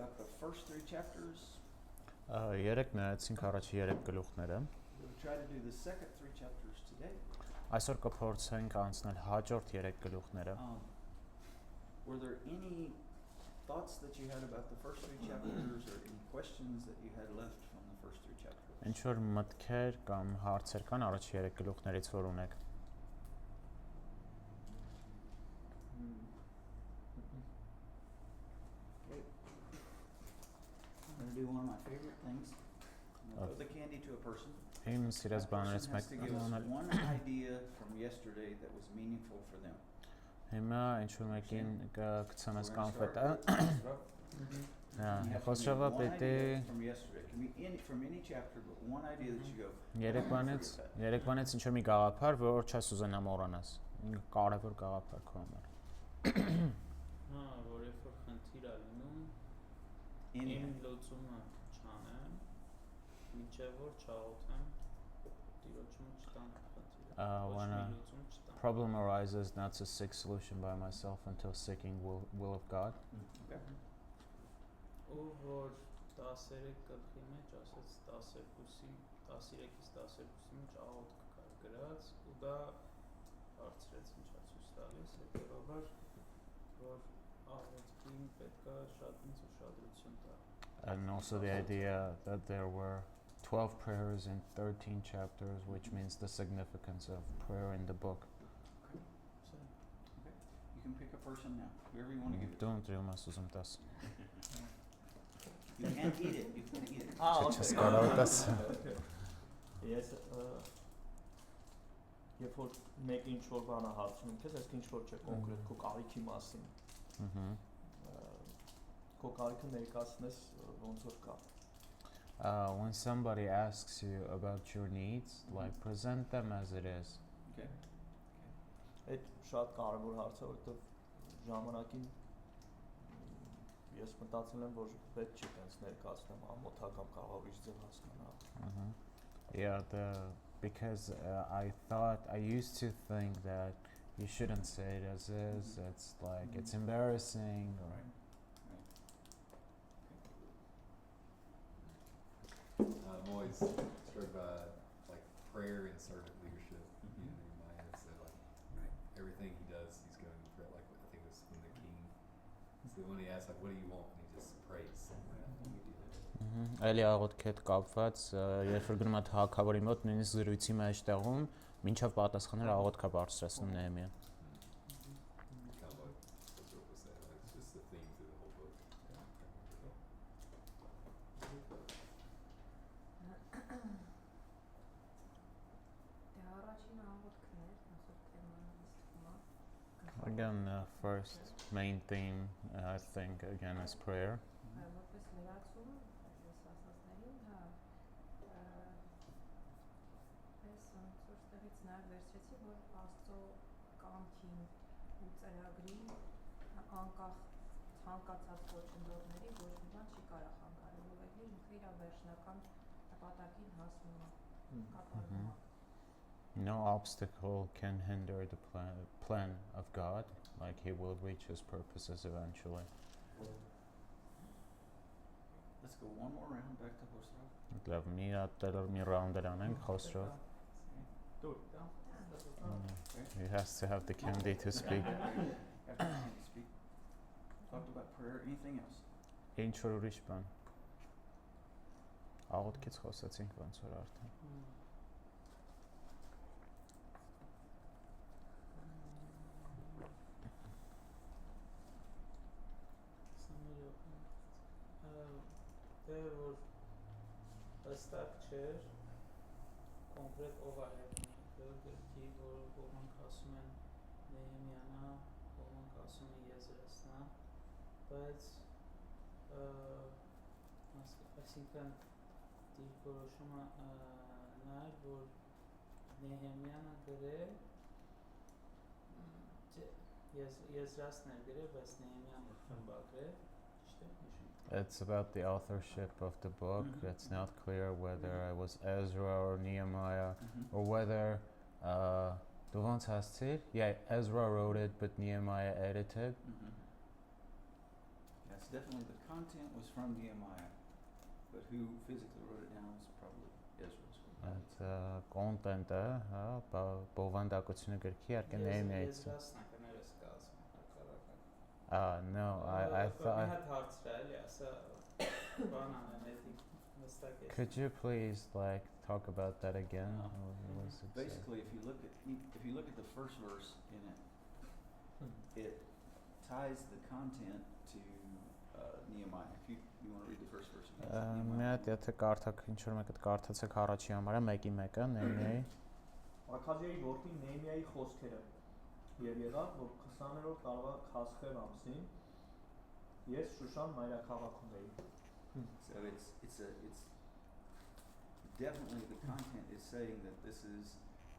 about the first 3 chapters. Երեք նայեցինք առաջի 3 գլուխները։ We'll try to do the second 3 chapters today. Այսօր կփորձենք անցնել հաջորդ 3 գլուխները։ Were there any thoughts that you had about the first 3 chapters or any questions that you had left from the first 3 chapters? Ինչ որ մտքեր կամ հարցեր կան առաջի 3 գլուխներից որ ունեք։ Okay. I'm going to do one of my favorite things. I'm going to throw the candy to a person. Իմ սիրած բաներից That person has to give us մեկն one idea from yesterday that was meaningful for them. Հիմա ինչ որ մեկին կցանես We're gonna կանֆետը։ start with- You have to Խոսրովա give me one պետք է idea from yesterday. It can be from any chapter, but one idea that you go. Երեկվանից ինչ որ մի գաղափար, որ չես ուզենա մոռանաս։ Կարևոր գաղափար քո համար։ Հա, որ երբ որ խնդիր ա լինում, իմ լուծումը չանեմ, մինչև որ չաղոթեմ, Տիրոջում չտան խնդիրը։ When a problem arises, not to seek solution by myself until seeking will of God. Okay. Ու որ 13 գլխի մեջ ասած 12-ի 13-ից 12-ի մեջ աղոթք կար գրած ու դա հարցրեց ինչա ցույց տալիս հետեւաբար որ աղոթքին պետք է շատ ինձ ուշադրություն տա. And also the idea that there were 12 prayers in 13 chapters, which means the significance of prayer in the book. Okay. So, okay. You can pick a person now, whoever you want to give it to. Don't dream us usum tas. You can't eat it. You can't eat it. Just got out tas. Yes, երբ որ մեկ ինչ որ բան է հարցնում քեզ, այսինքն ինչ որ չէ կոնկրետ քո կարիքի մասին։ Քո կարիքը ներկայացնես ոնց որ կա։ When somebody asks you about your needs, like present them as it is. Okay. Այդ շատ կարևոր հարց է, որովհետև ժամանակին ես մտածել եմ, որ պետք չի տենց ներկայացնեմ ամոթական կաղավիճ ձև հասկանալ։ Yeah, because I used to think that you shouldn't say it as is. It's like it's embarrassing. Or Right. I'm always struck by like prayer and servant leadership. You know, Nehemiah said like everything he does, he's going to pray. Like I think it was when the king. So when he asked like, "What do you want?" and he just prays. Այլի աղոթքի հետ կապված, երբ որ գնում է թագավորի մոտ, նույնիսկ զրույցի մեջտեղում, մինչև պատասխանել աղոթք է բարձրացնում Նեհեմիան։ Kind of like that's what was said. Like it's just the theme through the whole book. Again, the first main theme, I think, again, is prayer. No obstacle can hinder the plan of God, like He will reach His purposes eventually. Let's go one more round back to Hosra. Լավ, մի round անենք Խոսրով. Do it. He has to have the candy to speak. After you can speak. Talked about prayer. Anything else? Ինչ որ ուրիշ բան։ Աղոթքից խոսացինք ոնց որ արդեն։ Դե որ հստակ չէր կոնկրետ ով է գրքի, որ ոմանք ասում են Նեհեմիանա, ոմանք ասում են Եզրասնա, բայց այսինքն դիրքորոշումը նա էր, որ Նեհեմիանը գրել Եզրասն էր գրել, բայց Նեհեմիանը խմբագրել, ճիշտ է հիշում։ It's about the authorship of the book. It's not clear whether it was Ezra or Nehemiah or whether the ones has Ezra wrote it but Nehemiah edited. Yes, definitely the content was from Nehemiah, but who physically wrote it down was probably Ezra's. Այդ կոնտենտը, հա, բովանդակությունը գրքի իհարկե Նեհեմիայից է։ Եզրասնակներս կազմում հակառակը։ No, I Մի thought հատ հարց է, էլի, ասա բան անեն, էդի նստակ ես։ Could you please like talk about that again? No. What was it say? Basically, if you look at the first verse in it, it ties the content to Nehemiah. If you want to read the first verse again. Մի հատ եթե կարդաք ինչ որ մեկը կարդացեք առաջի համարը 1:1-ը Նեհեմիայի Աքազիայի որդի Նեհեմիայի խոսքերը եւ եղավ որ 20-րդ տարվա Քասխև ամսին ես Շուշան մայրաքաղաքում էի So it's definitely the content is saying that this is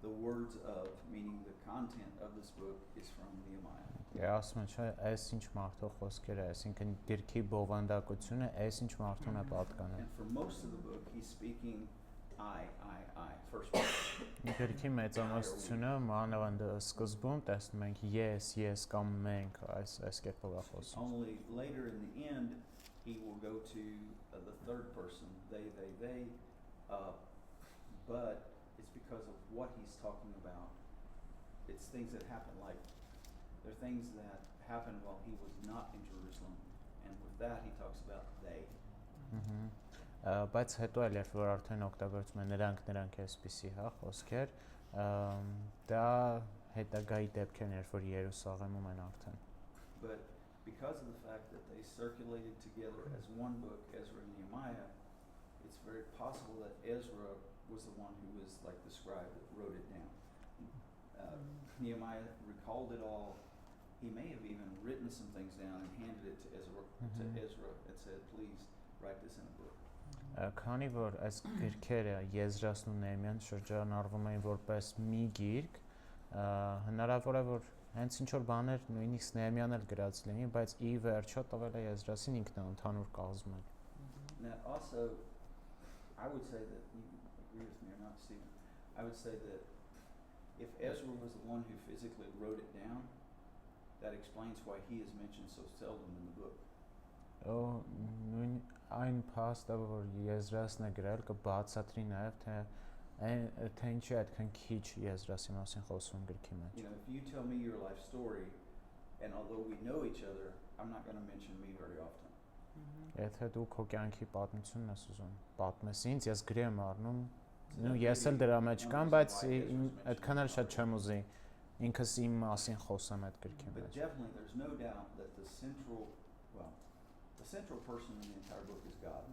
the words of, meaning the content of this book is from Nehemiah. ասում եմ, չէ, այս ինչ մարդու խոսքերը, այսինքն դիրքի բովանդակությունը, այս ինչ մարդուն է պատկանում։ And for most of the book, he's speaking I, first person. Դիրքի մեծամասնությունը մանավանդ սկզբում տեսնում ենք ես կամ մենք այս կերպով է խոսում։ Only later in the end, he will go to the third person, they, but it's because of what he's talking about. It's things that happen, like there are things that happened while he was not in Jerusalem, and with that he talks about they. Բայց հետո էլ երբ որ արդեն օգտագործում են նրանք այսպիսի, հա, խոսքեր, դա հետագայի դեպքերն երբ որ Երուսաղեմում են արդեն։ But because of the fact that they circulated together as one book, Ezra and Nehemiah, it's very possible that Ezra was the one who was like the scribe that wrote it down. Nehemiah recalled it all. He may have even written some things down and handed it to Ezra and said, please write this in a book. Քանի որ այս գրքերը Եզրասն ու Նեհեմիան շրջանառվում էին որպես մի գիրք, հնարավոր է որ հենց ինչ որ բաներ նույնիսկ Նեհեմիան էլ գրած լինի, բայց ի վերջո տվել է Եզրասին ինքն է ընդհանուր կազմել։ Now also, I would say that, you agree with me or not, Stephen, I would say that if Ezra was the one who physically wrote it down, that explains why he is mentioned so seldom in the book. Նույն այն փաստը որ Եզրասն է գրել կբացատրի նաև թե ինչի այդքան քիչ Եզրասի մասին խոսում գրքի մեջ։ You know, if you tell me your life story, and although we know each other, I'm not going to mention me very often. Եթե դու քո կյանքի պատմությունն ես ուզում պատմես ինձ, ես գրի եմ առնում, ու ես էլ դրա մեջ կամ, բայց այդքան էլ շատ չեմ ուզի ինքս իմ մասին խոսեմ այդ գրքի But մեջ։ definitely there's no doubt that the central person in the entire book is God,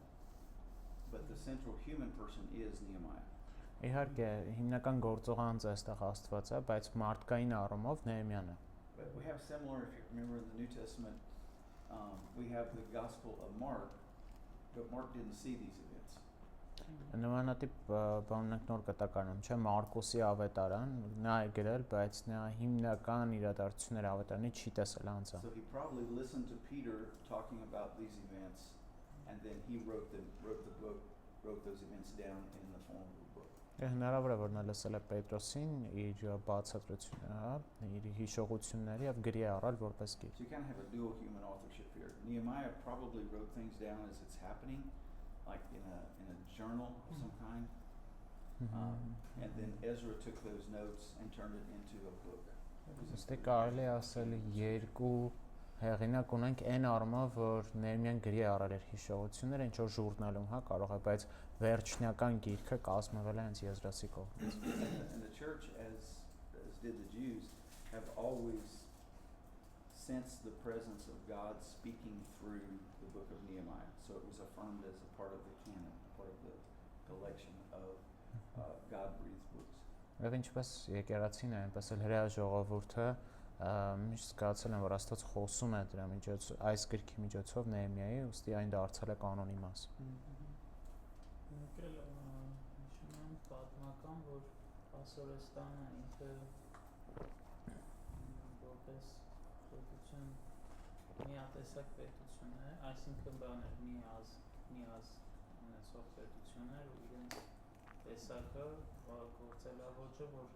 but the central human person is Nehemiah. Իհարկե, հիմնական գործողանձը այստեղ Աստված է, բայց մարդկային առումով Նեհեմիան է։ But we have similar, if you remember in the New Testament, we have the Gospel of Mark, but Mark didn't see these events. Նմանատիպ բան ունենք նոր կտակարանում, չէ՞, Մարկոսի ավետարան, նա է գրել, բայց նա հիմնական իրադարձությունները ավետարանի չի տեսել անձամբ։ So he probably listened to Peter talking about these events, and then he wrote those events down in the form of a book. Հնարավոր է որ նա լսել է Պետրոսին իր բացատրությունը, հա, իր հիշողությունները եւ գրի է առել որպես գիր։ So you kind of have a dual human authorship here. Nehemiah probably wrote things down as it's happening, like in a journal of some kind, and then Ezra took those notes and turned it into a book. Ոստի կարելի է ասել երկու հեղինակ ունենք այն առումով որ Նեհեմիան գրի է առել իր հիշողությունները ինչ որ ժուրնալում, հա, կարող է, բայց վերջնական գիրքը կազմվել է հենց Եզրասի կողմից։ And the church, as did the Jews, have always sensed the presence of God speaking through the book of Nehemiah. So it was affirmed as a part of the canon, part of the collection of God-breathed books. Եվ ինչպես եկեղեցին է, այնպես էլ հրեա ժողովուրդը միշտ զգացել են որ Աստված խոսում է դրա միջոցով, այս գրքի միջոցով Նեհեմիայի, ուստի այն դարձել է կանոնի մաս։ Եկել նշում եմ պատմական, որ Ասորեստանը ինքը որպես պետություն միատեսակ պետություն է, այսինքն բաներ միազ ունեցող պետություն էր ու իրենց տեսակը գործելավոճը, որ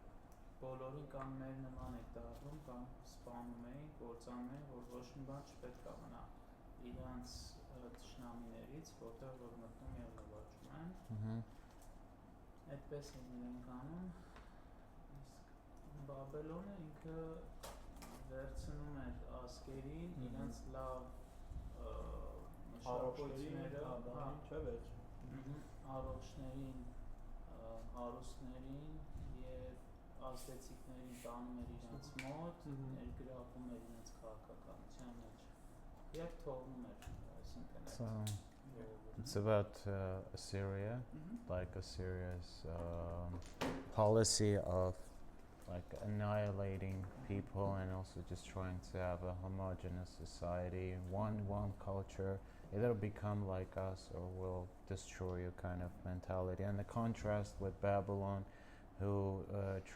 բոլորին կամ մեր նման է դառնում, կամ սպանում էին, կործանում էին, որ ոչ մի բան չպետք է մնա իրան իրանց ճշնամիներից, որտեղ որ մտնում եւ նվաճում են։ Ահա։ Այդպես են իրենք անում։ Իսկ Բաբելոնը ինքը վերցնում էր ազգերին իրանց լավ մշակույթները, չէ՞ վերջ։ առողջներին, հարուստներին եւ ազդեցիկներին տանում էր իրանց մոտ, ներգրավում էր իրանց քաղաքականության մեջ եւ թողնում էր, այսինքն So այդ it's about Assyria, like Assyria's policy of like annihilating people and also just trying to have a homogeneous society, one culture, either become like us or we'll destroy you kind of mentality. And the contrast with Babylon, who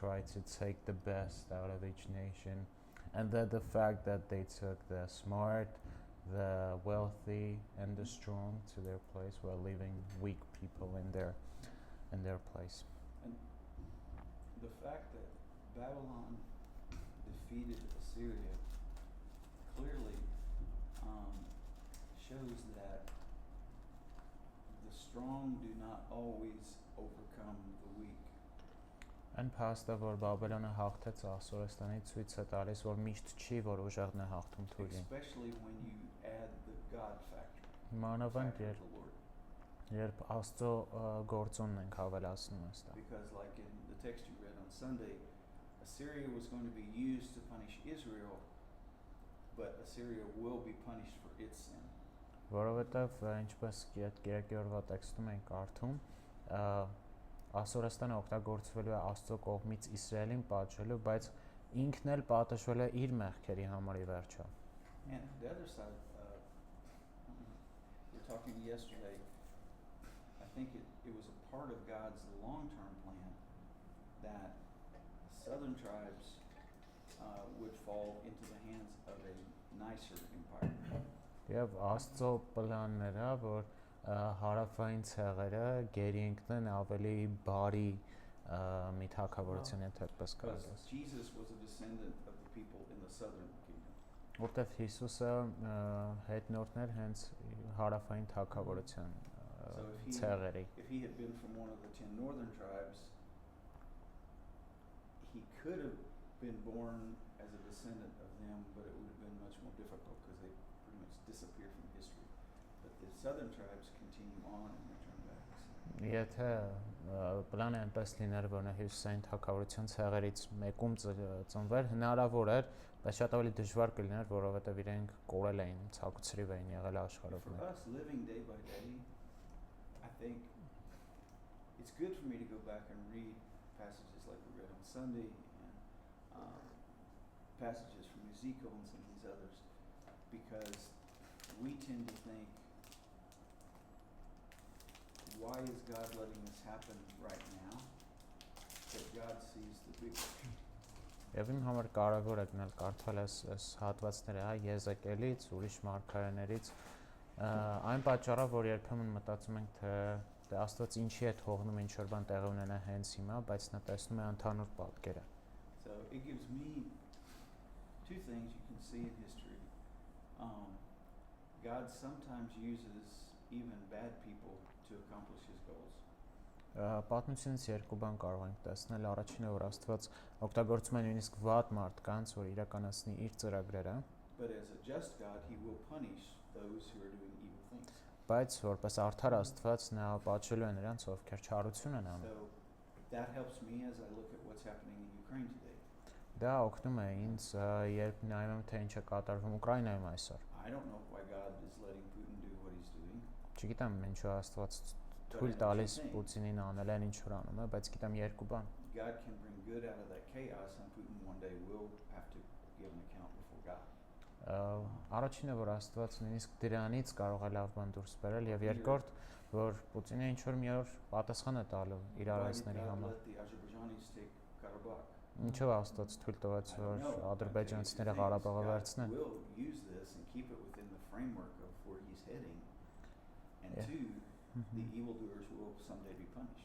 try to take the best out of each nation, and that the fact that they took the smart, the wealthy, and the strong to their place while leaving weak people in their place. And the fact that Babylon defeated Assyria clearly shows that the strong do not always overcome the weak. Այն փաստը, որ Բաբելոնը հաղթեց Ասորստանի, ցույց է տալիս, որ միշտ չի, որ ուժեղն է հաղթում թույլին։ Especially when you add the God factor. Մանավանդ Factor of the Lord. երբ Աստծո գործոնն ենք հավելացնում այստեղ։ Because like in the text you read on Sunday, Assyria was going to be used to punish Israel, but Assyria will be punished for its sin. Որովհետև ինչպես այդ կերակերվա տեքստում ենք կարդում, Ասորստանը օգտագործվելու է Աստծո կողմից Իսրայելին պատժելու, բայց ինքն էլ պատժվել է իր մեղքերի համար ի վերջո։ And the other side, we were talking yesterday, I think it was a part of God's long-term plan that southern tribes would fall into the hands of a nicer empire. Եվ Աստծո պլանն era, որ հարավային ցեղերը գերի ընկնեն ավելի բարի մի թագավորության հետ այդպես Because կարծես։ Jesus was a descendant of the people in the southern kingdom. Որտեվ Հիսուսը հետնորդն էր հենց հարավային թագավորության ցեղերի։ If he had been from one of the 10 northern tribes, he could have been born as a descendant of them, but it would have been much more difficult because they pretty much disappear from history. But the southern tribes continue on and return back. Եթե պլանը այնպես լիներ, որ նա հյուսիսային թագավորության ցեղերից մեկում ծնվեր, հնարավոր էր, բայց շատ ավելի դժվար կլիներ, որովհետև իրենք կորել էին, ցավոք էին եղել աշխարհով։ For us living day by day, I think it's good for me to go back and read passages like we read on Sunday and passages from Ezekiel and some of these others, because we tend to think, why is God letting this happen right now? But God sees the big picture. Եվ իմ համար կարևոր է գնալ կարդալ այս հատվածները, Եզեկիելից, ուրիշ մարգարեներից, այն պատճառով, որ երբեմն մտածում ենք, թե Աստված ինչի է թողնում ինչ որ բան տեղի ունենա հենց հիմա, բայց նա տեսնում է ընդհանուր պատկերը։ So it gives me two things you can see in history. God sometimes uses even bad people to accomplish his goals. Պատմությունից երկու բան կարող ենք տեսնել։ Առաջինը, որ Աստված օգտագործում է նույնիսկ վատ մարդկանց, որ իրականացնի իր ծրագրերը, But as a just God, he will punish those who are doing evil things. բայց որպես արդար Աստված նա պատժելու է նրանց, ովքեր չարություն են անում։ So that helps me as I look at what's happening in Ukraine today. Դա օգնում է ինձ, երբ նայում եմ, թե ինչ է կատարվում Ուկրաինայում այսօր։ I don't know why God is letting Putin do what he's doing. Չգիտեմ ինչու Աստված թույլ տալիս Պուտինին անել այն ինչ որ անում է, բայց գիտեմ երկու բան։ God can bring good out of that chaos, and Putin one day will have to give an account before God. Առաջինը, որ Աստված նույնիսկ դրանից կարող է լավ բան դուրս բերել, եւ երկրորդ, որ Պուտինը ինչ որ մի օր պատասխան է տալու իր Why did արարածների God համար։ let the Azerbaijanis take Karabakh? Ինչով Աստված թույլ տվեց, I don't որ know. ադրբեջանցիները I think Ղարաբաղը God վերցնեն։ will use this and keep it within the framework of where he's heading. And Yeah. two, the evildoers will someday be punished.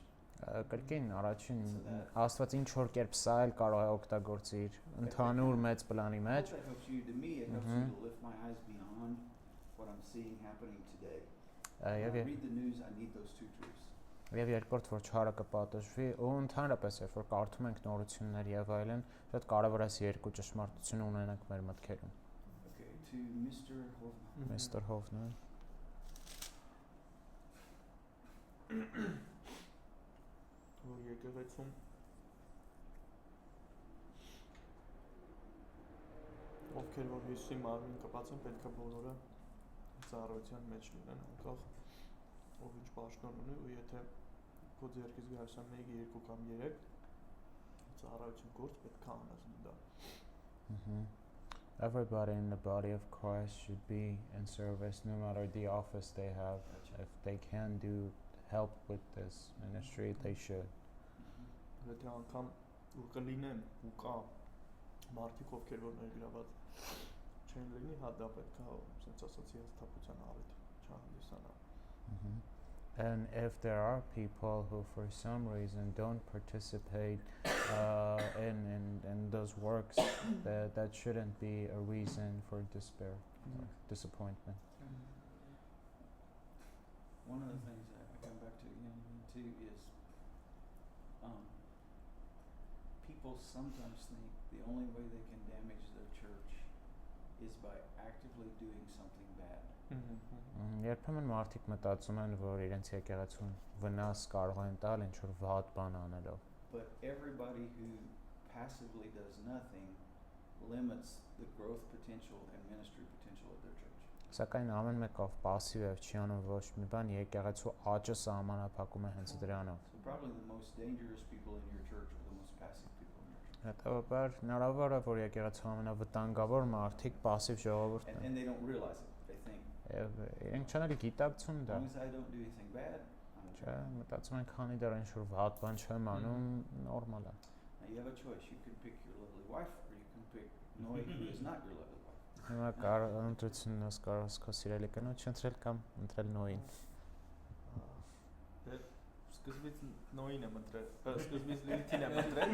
Կրկին առաջին So that- Աստված ինչ որ կերպ սա էլ կարող է օգտագործի իր ընդհանուր մեծ պլանի I մեջ։ hope that helps you. To me, it helps me to lift my eyes beyond what I'm seeing happening today. Եվ When I read the news, I need those two truths. Եվ երկրորդ որ չարը կպատժվի ու ընդհանրապես երբ որ կարդում ենք նորություններ եւ այլն, շատ կարեւոր է այս երկու ճշմարտություն ունենանք մեր մտքերում։ Okay, to Mr. Hovman. Mr. Hovman. Որ եկեղեցում ովքեր որ Հիսուսի մարմին կպած են, պետք է բոլորը ծառայության մեջ լինեն, անկախ ով ինչ պաշտոն ունի, ու եթե քո ձեռքից գալիս է 1, 2 կամ 3 ծառայություն գործ պետք է անես դա։ Everybody in the body of Christ should be in service no matter the office they have. If they can do help with this ministry, they should. Եթե անգամ ու կլինեն ու կա մարդիկ ովքեր որ ներգրաված չեն լինի, հա դա պետք է ասենց ասացի հաստատության առիթ չհանդիսանա։ And if there are people who for some reason don't participate in those works, that shouldn't be a reason for despair, or disappointment. One of the things that I come back to again too is people sometimes think the only way they can damage their church is by actively doing something bad. Երբեմն մարդիկ մտածում են, որ իրենց եկեղեցուն վնաս կարող են տալ ինչ որ վատ բան անելով։ But everybody who passively does nothing limits the growth potential and ministry potential of their church. Սակայն ամեն մեկով пассив եւ չի անում ոչ մի բան, եկեղեցու աճը սահմանափակում է հենց դրանով։ So probably the most dangerous people in your church are the most passive people in your church. Հետևաբար հնարավոր է, որ եկեղեցու ամենավտանգավոր մարդիկ пассив ժողովուրդն են։ And they don't realize it. They think, Եվ իրենք չեն էլ գիտակցում as դա։ long as I don't do anything bad, I'm Չէ, okay. մտածում են, քանի դեռ ինչ որ վատ բան չեմ անում, նորմալ է։ Now you have a choice. You can pick your lovely wife, or you can pick Noe, who is not your lovely wife. Հիմա ընտրությունն ես կարող քո սիրելի կնոջ ընտրել կամ ընտրել նոյին։ Դե սկզբից նոյին եմ ընտրել, սկզբից Լիլիթին եմ ընտրել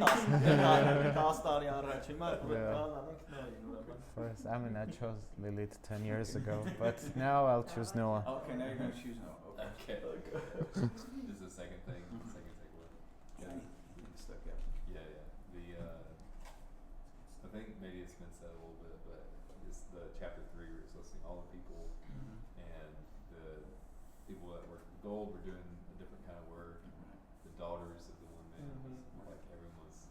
10 տարի առաջ, հիմա անենք նոյին ուրեմն։ First, I mean, I chose Lilith 10 years ago, but now I'll choose Noah. Okay, now you're going to choose Noah. Okay. Okay. This is the second thing, second takeaway. Yeah, anything stuck out. Yeah. I think maybe it's been said a little bit, but it's the chapter 3 where it's listing all the people and the people that work with gold were doing a different kind of work. The daughters of the women, like everyone was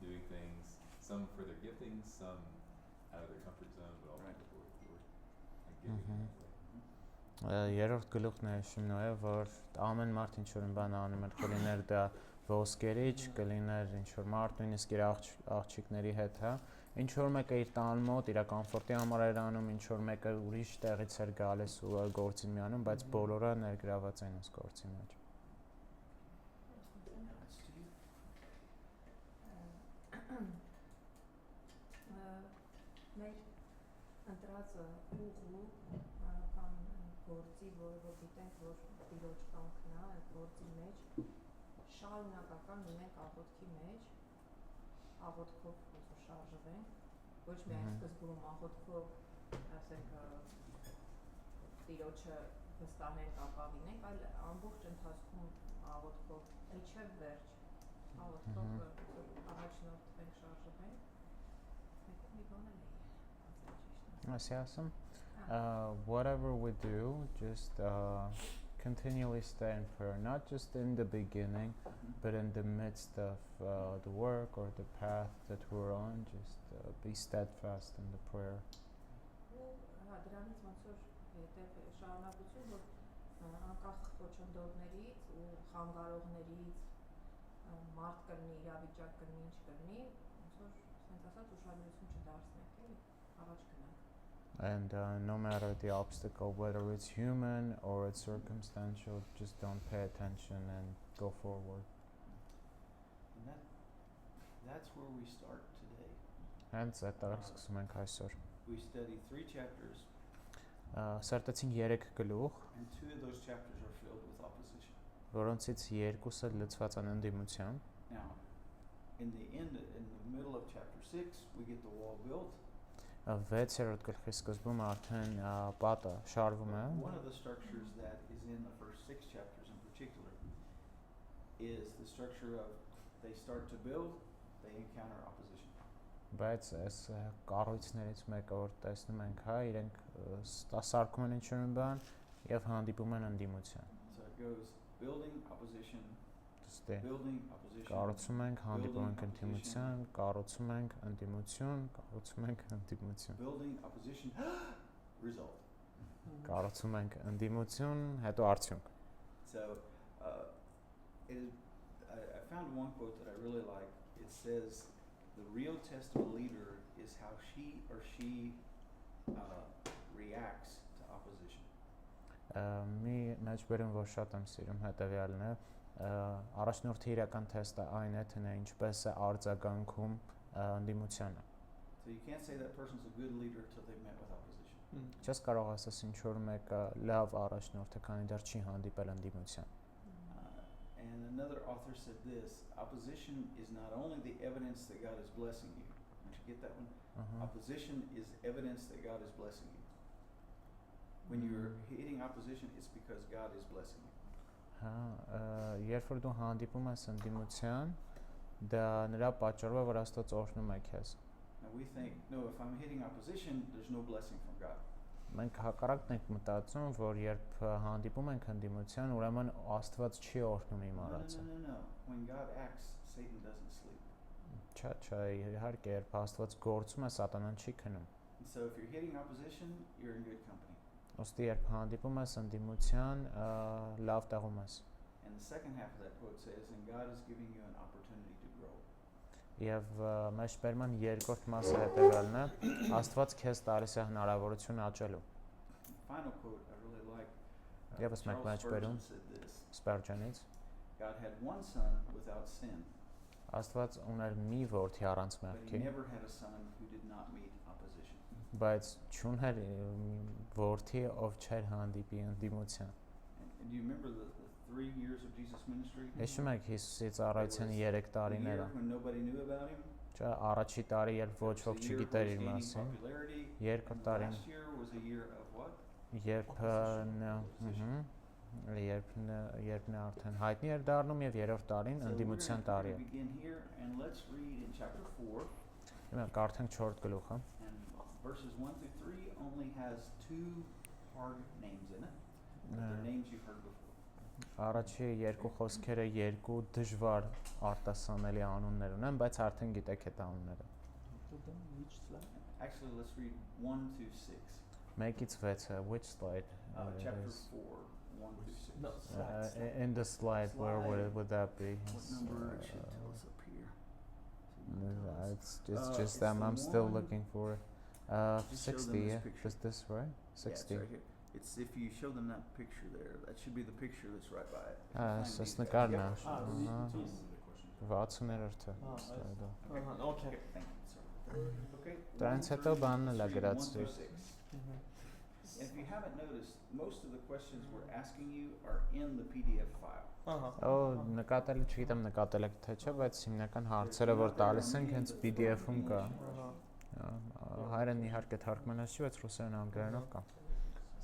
doing things, some for their giftings, some out of their comfort zone, but all Right. people were like giving in that way. Երրորդ գլուխն է հիշում նոյը, որ ամեն մարդ ինչ որ բան անում էր, կլիներ դա ոսկերիչ, կլիներ ինչ որ մարդ նույնիսկ իր աղջիկների հետ, հա, ինչ որ մեկը իր տան մոտ իր կոմֆորտի համար էր անում, ինչ որ մեկը ուրիշ տեղից էր գալիս ու գործին միանում, բայց բոլորը ներգրաված են այս գործի մեջ։ It's to you. Մեր ընտրածը ուղու կամ գործի, որը գիտենք, որ Տիրոջ կամքն է, այդ գործի մեջ շարունակական լինենք աղոթքի մեջ, աղոթքով շարժվենք, ոչ միայն սկզբում աղոթքով, ասենք, Տիրոջը վստահենք, ապավինենք, այլ ամբողջ ընթացքում աղոթքով, միջև վերջ, աղոթքով առաջնորդվենք, շարժվենք, մի բան էլ That's awesome. Whatever we do, just continually stay in prayer, not just in the beginning, but in the midst of the work or the path that we're on, just be steadfast in the prayer. Հա, դրանից ոնց որ հետև շարունակություն, որ անկախ խոչընդոտներից ու խանգարողներից մարդ կլինի, իրավիճակ կլինի, ինչ կլինի, ոնց որ ասենց ասած ուշադրություն չդարձնենք, էլի, առաջ գնանք։ And no matter the obstacle, whether it's human or it's circumstantial, just don't pay attention and go forward. And that's where we start today. Հենց այդտեղ սկսում ենք այսօր։ We study 3 chapters, Սարտեցին 3 գլուխ, and 2 of those chapters are filled with opposition. որոնցից երկուսը լցված են ընդդիմությամբ։ Now, in the middle of chapter 6, we get the wall built. 6-րդ գլխի սկզբում արդեն պատը շարվում է, One of the structures that is in the first 6 chapters in particular is the structure of they start to build, they encounter opposition. բայց այս կառույցներից մեկը որ տեսնում ենք, հա, իրենք սարքում են ինչ-որ բան եւ հանդիպում են ընդդիմության։ So it goes building, opposition, Դե building, opposition. կառուցում ենք, հանդիպում ենք Building, ընդդիմության, կառուցում ենք ընդդիմություն, կառուցում ենք ընդդիմություն։ Building, opposition, result. Կառուցում ենք ընդդիմություն, հետո արդյունք։ So it is, I found one quote that I really like. It says, the real test of a leader is how she reacts to opposition. Մի մեջբերում որ շատ եմ սիրում հետեւյալն է, առաջնորդի իրական թեստը այն է, թե նա ինչպես է արձագանքում ընդդիմությանը։ So you can't say that person's a good leader till they've met with opposition. Չես կարող ասես ինչ որ մեկը լավ առաջնորդ է, քանի դեռ չի հանդիպել ընդդիմության։ And another author said this, opposition is not only the evidence that God is blessing you. Did you get that one? Opposition is evidence that God is blessing you. When you're hitting opposition, it's because God is blessing you. Հա, երբ որ դու հանդիպում ես ընդդիմության, դա նրա պատճառով է, որ Աստված օրհնում է քեզ։ Now we think, no, if I'm hitting opposition, there's no blessing from God. Մենք հակառակն ենք մտածում, որ երբ հանդիպում ենք ընդդիմության, ուրեմն Աստված չի օրհնում իմ արածը։ No. When God acts, Satan doesn't sleep. Չէ, իհարկե, երբ Աստված գործում է, Սատանան չի քնում։ And so if you're hitting opposition, you're in good company. Ոստի երբ հանդիպում ես ընդդիմության, լավ տեղում ես։ And the second half of that quote says, and God is giving you an opportunity to grow. Եվ մեջբերման երկրորդ մասը հետևյալն է, Աստված քեզ տալիս է հնարավորություն աճելու։ Final quote I really like. Եվս մեկ Charles մեջբերում Spurgeon said this. Սպերջանից, God had one son without sin, Աստված ուներ մի որդի առանց but he մեղքի, never had a son who did not meet opposition. բայց չուներ որդի, ով չէր հանդիպի ընդդիմության։ And do you remember the 3 years of Jesus' ministry? Հիշում եք Հիսուսի ծառայության 3 A տարիները։ year when nobody knew about him. Չէ, առաջի տարի երբ ոչ It was ոք a year չգիտեր where իր he was մասին, gaining popularity. երկրորդ And տարին last year was a year of what? երբ երբ նա արդեն հայտնի էր դառնում եւ երրորդ տարին So we're ընդդիմության gonna տարի է։ begin here and let's read in chapter 4 Հիմա կարդանք 4-րդ գլուխը։ and verses 1 through 3 only has 2 hard names in it. But they're names you've heard before. Առաջի երկու խոսքերը երկու դժվար արտասանելի անուններ ունեն, բայց արդեն գիտեք այդ անունները։ Which slide? Actually, let's read 1 through 6. 1-ից 6-ը, which slide? Chapter is, 4, 1 through 6. No, in the slide, where Slide. would that be? What number it should tell us up here? It's just It's them. the I'm still one- looking for it. Just show them 60, this yeah? picture. Just this, right? Yeah, it's 60. right here. It's if you show them that picture there, that should be the picture that's right by it. If you Ah, find so these it's the guys. card Yep. now. This. 60-րդը։ Okay. Okay. Thank you. Sorry. Okay. Դրանից 1 հետո through- բանն let's էլ read 1 գրած through է։ 6. And if you haven't noticed, most of the questions we're asking you are in the PDF file. Օ, նկատել չգիտեմ նկատել եք թե չէ, բայց հիմնական հարցերը որ տալիս ենք հենց PDF-ում կա։ Հայերեն իհարկե թարգմանած չի, բայց ռուսերեն անգլերենով կա։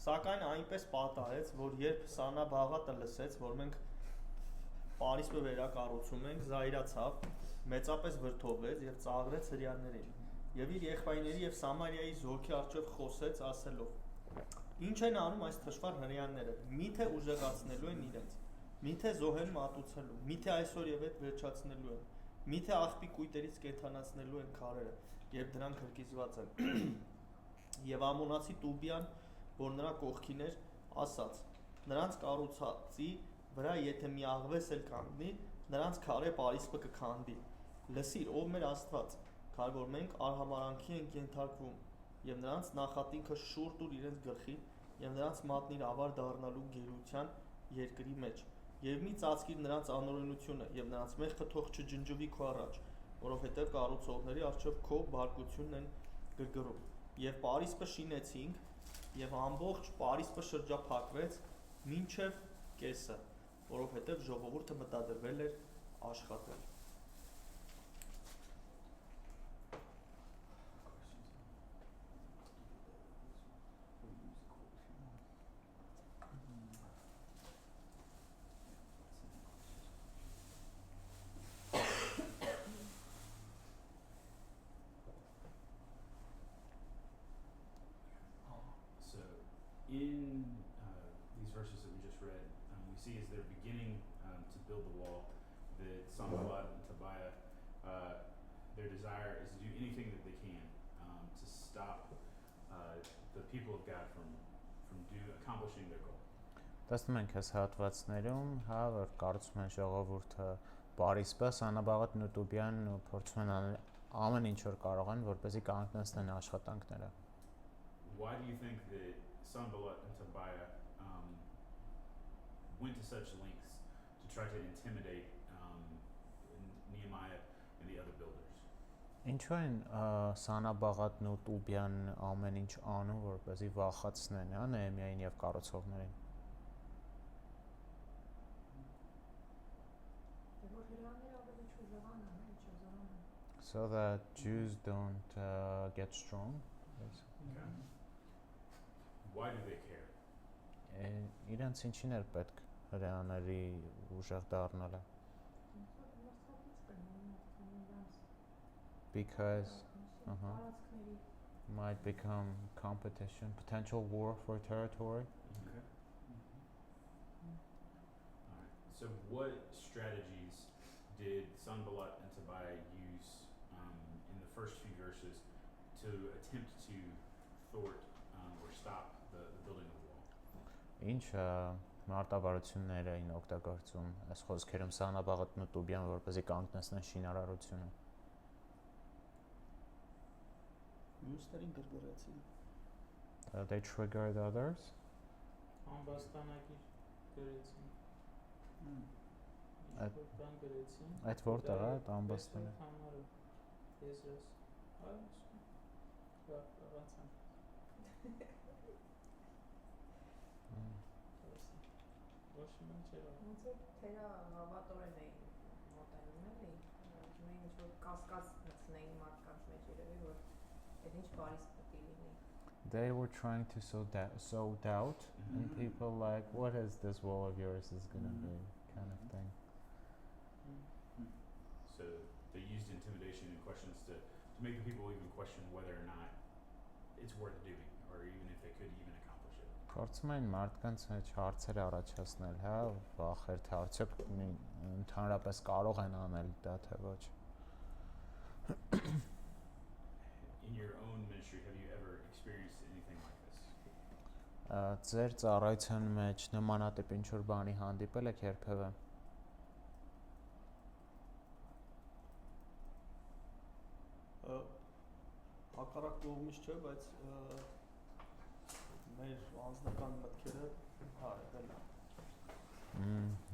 Սակայն այնպես պատահեց, որ երբ Սանա Բաղատը լսեց, որ մենք Փարիսը վերակառուցում ենք, զայրացավ, մեծապես վրդովվեց եւ ծաղրեց հрьяաներին։ Եվ իր եղբայրների եւ Սամարիայի զորքի առջև խոսեց, ասելով. Ինչ են անում այս թշվառ հрьяաները։ Միթե ուժեղացնելու են իրենց։ Միթե զոհեն մատուցելու, միթե այսօր եւ այդ վերջացնելու են։ Միթե աղբի կույտերից կենդանացնելու են քարերը, երբ դրանք հրկիզված են։ Եվ ամոնացի Տուբիան, որ նրա կողքին էր, ասաց. նրանց կառուցածի վրա եթե մի աղվես էլ կանգնի, նրանց քարե Փարիսը կքանդի։ Լսիր, ով մեր Աստված, քար որ մենք արհամարանքի ենք ենթարկվում, եւ նրանց նախատինքը շուռ տուր իրենց գլխի, եւ նրանց մատնիր ավար դառնալու գերության երկրի մեջ։ Եվ մի ծածկիր նրանց անօրենությունը, եւ նրանց մեղքը թող չջնջվի քո առաջ, որովհետեւ կառուցողների առջև քո բարկությունն են գրգռում։ Եվ Փարիսը շինեցինք, եւ ամբողջ Փարիսը շրջափակվեց մինչև կեսը, որովհետեւ ժողովուրդը մտադրվել էր աշխատել։ verses that we just read, we see as they're beginning to build the wall, that Sanballat and Tobiah, their desire is to do anything that they can to stop the people of God from accomplishing their goal. Տեսնում ենք այս հատվածներում, հա, որ կարծում են ժողովուրդը բարիսպաս Սանաբաղատ ու Տոբիան փորձում են անել ամեն ինչ որ կարող են, որպեսզի կանգնեցնեն աշխատանքները։ Why do you think that Sanballat and Tobiah went to such lengths to try to intimidate Nehemiah and the other builders? Ինչու են Սանաբաղատն ու Տոբիան ամեն ինչ անում, որպեսզի վախեցնեն, հա, Նեհեմիային եւ կառուցողներին։ So that Jews don't get strong. Okay. Why do they care? Իրենց ինչին էր պետք հրեաների ուժեղ դառնալը։ Because might become competition, potential war for territory. Okay. Alright. So what strategies did Sanballat and Tobiah use in the first few verses to attempt to thwart or stop the building of the wall? Ինչ մարտավարություններ էին օգտագործում այս խոսքերում Սանաբաղատն ու Տոբիան, որպեսզի կանգնեցնեն շինարարությունը։ Մյուսներին գրգռեցին։ They triggered others. Ամբաստանագիր գրեցին։ Այդ- Ինչ-որ բան գրեցին։ Այդ որտեղ է այդ ամբաստանը։ Համարը Եզրոս։ Այո, առանցան։ Ոչ մի չէ։ Ոնց որ թերա հավատորեն էին մոտենում էլի, ուզում էին ինչ-որ կասկած մտցնեին մարդկանց մեջ երևի, որ այդ ինչ բարիս պետք է լինի։ They were trying to sow doubt in people, like, what is this wall of yours is gonna be, kind of thing. So they used intimidation and questions to make the people even question whether or not it's worth doing, or even if they could even accomplish it. Կարծում են մարդկանց մեջ հարցեր առաջացնել, հա, վախեր, թե արդյոք ընդհանրապես կարող են անել դա, թե ոչ։ In your own ministry, have you ever experienced anything like this? Ձեր ծառայության մեջ նմանատիպ ինչ որ բանի հանդիպել եք երբևէ։ Հակառակ կողմից չէ, բայց մեր անձնական մտքերը հա եղել է։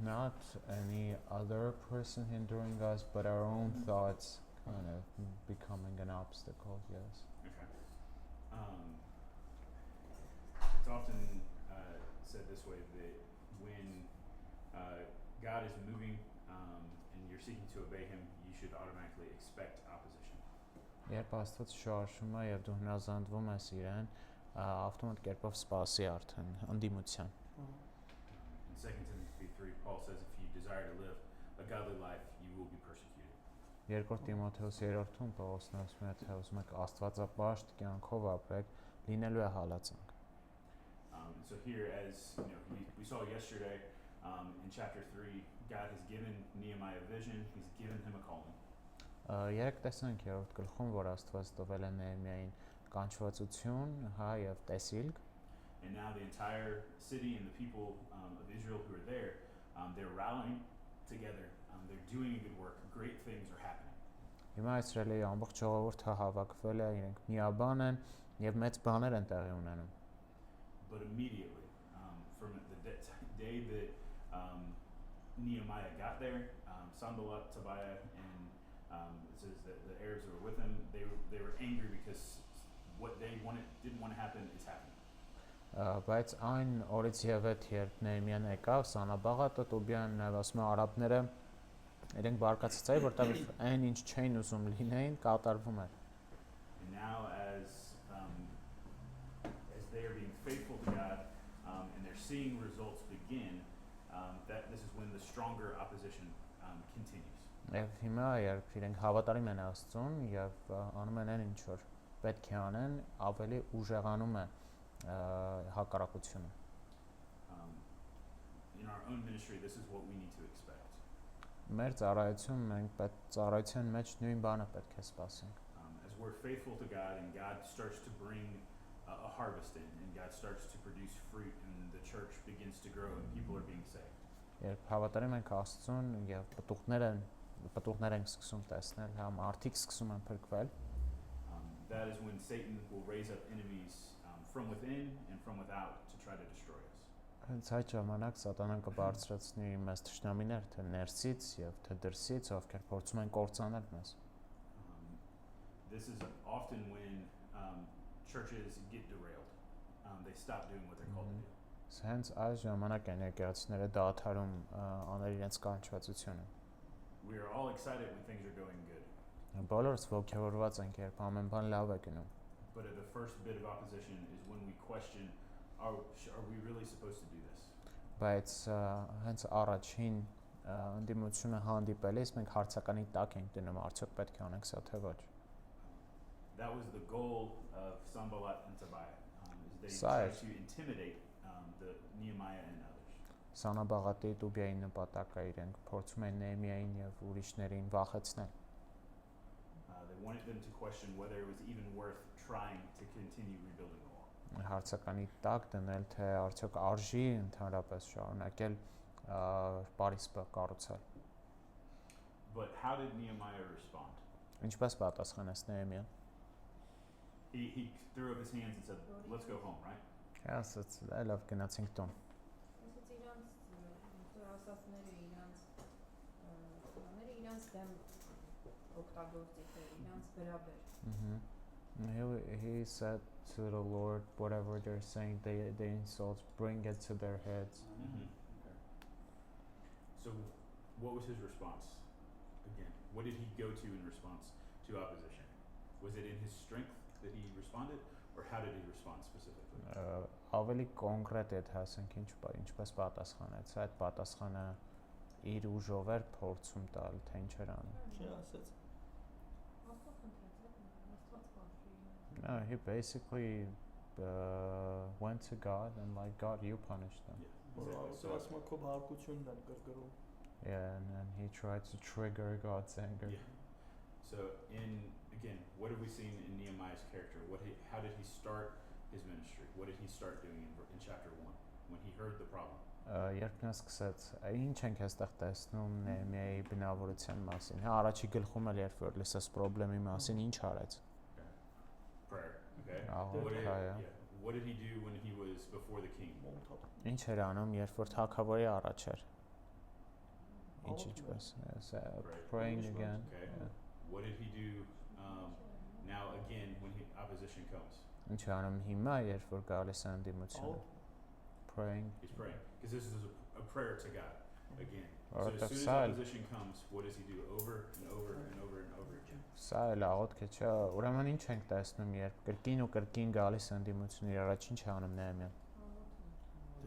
Not any other person hindering us, but our own thoughts kind of becoming an obstacle, yes. Okay. It's often said this way that when God is moving and you're seeking to obey Him, you should automatically expect opposition. Երբ Աստված շարժում է եւ դու հնազանդվում ես իրեն, ավտոմատ կերպով սպասի արդեն ընդդիմության։ In 2 Timothy 3, Paul says if you desire to live a godly life, you will be persecuted. Երկրորդ Տիմոթեոս 3-ում Պողոսն ասում է, թե ուզում եք Աստվածապաշտ կյանքով ապրեք, լինելու է հալածանք։ And so here, as you know, we saw yesterday in chapter 3, God has given Nehemiah a vision. He's given him a calling. Երեք տեսանք երրորդ գլխում, որ Աստված տվել է Նեհեմիային կանչվածություն, հա, եւ տեսիլք։ And now the entire city and the people of Israel who are there, they're rallying together. They're doing a good work. Great things are happening. Հիմա Իսրայելի ամբողջ ժողովուրդը հավաքվել է, իրենք միաբան են եւ մեծ բաներ են տեղի ունենում։ But immediately, from the day that Nehemiah got there, Sanballat, Tobiah, and it says that the Arabs who were with him, they were angry because what they didn't want to happen is happening. Բայց այն օրից եւ այդ երբ Նեհեմիան եկավ, Սանաբաղատը, Տոբիան նաեւ ասում է արաբները իրենք բարկացած էին, որտեղ այն ինչ չէին ուզում լինեին, կատարվում էր։ And now as they are being faithful to God and they're seeing results begin, that this is when the stronger opposition continues. Եվ հիմա երբ իրենք հավատարիմ են Աստծուն եւ անում են այն ինչ որ պետք է անեն, ավելի ուժեղանում է հակառակությունը։ in our own ministry, this is what we need to expect. Մեր ծառայություն մենք ծառայության մեջ նույն բանը պետք է սպասենք։ As we're faithful to God and God starts to bring a harvest in and God starts to produce fruit and the church begins to grow and people are being saved. Երբ հավատարիմ ենք Աստծուն եւ պտուղներ ենք սկսում տեսնել, հա մարդիկ սկսում են փրկվել, that is when Satan will raise up enemies from within and from without to try to destroy us. հենց այդ ժամանակ սատանան կբարձրացնի մեզ թշնամիներ, թե ներսից եւ թե դրսից, ովքեր փորձում են կործանել մեզ։ This is often when churches get derailed. They stop doing what they're called to do. Հենց այս ժամանակ են եկեղեցիները դադարում անել իրենց կանչվածությունը։ We are all excited when things are going good. Բոլորս ողջավորված ենք, երբ ամեն բան լավ է գնում։ But the first bit of opposition is when we question, are we really supposed to do this? Բայց հենց առաջին ընդդիմությունը հանդիպելիս մենք հարցականի տակ ենք դնում, արդյոք պետք է անենք սա թե ոչ։ That was the goal of Sanballat and Tobiah. Is they Սա tried էր to intimidate the Nehemiah and others. Սանաբաղատի Տուբիայի նպատակը իրենք փորձում են Նեհեմիային եւ ուրիշներին վախեցնել։ They wanted them to question whether it was even worth trying to continue rebuilding the wall. Հարցականի տակ դնել, թե արդյոք արժի ընդհանրապես շարունակել Պարիսպը կառուցել։ But how did Nehemiah respond? Ինչպես պատասխանեց Նեհեմիան։ He threw up his hands and said, "Let's go home," right? Ասաց, լավ գնացինք տուն։ Ասած իրանց ասածները իրանց դեմ օգտագործի, թե իրանց վերաբեր։ He said to the Lord, whatever they're saying, they insult, bring it to their heads. Okay. So, what was his response? Again, what did he go to in response to opposition? Was it in his strength that he responded, or how did he respond specifically? Ավելի կոնկրետ է հասանք ինչպես պատասխանեց, այդ պատասխանը իր ուժով էր փորձում տալ, թե ինչ էր անում։ Չի ասեց։ No, he basically went to God and like, God, you punished them. So, ասում քո բարկությունն են գրգռում։ Yeah, and he tried to trigger God's anger. yeah. So, again, what have we seen in Nehemiah's character? How did he start his ministry? What did he start doing in chapter 1 when he heard the problem? Երբ նա սկսեց, ինչ ենք այստեղ տեսնում Նեհեմիայի բնավորության մասին։ Հա առաջի գլխում էլ երբ որ լսես խնդրի մասին ինչ արեց։ Prayer. Okay. Աղոթքայը։ What did he do when he was before the king? Ինչ էր անում, երբ որ թագավորի առաջ էր։ Ինչպես, praying again. Okay. What did he do now again when opposition comes? Ինչ անում հիմա, երբ որ գալիս է ընդդիմությունը։ Praying. He's praying because this is a prayer to God again. Or So as soon as opposition comes, what does he do over and over and over and over again? Սա էլ աղոթք է, չէ՞։ Ուրեմն ինչ ենք տեսնում, երբ կրկին ու կրկին գալիս է ընդդիմությունը, իր առաջ ինչ է անում Նեհեմիան։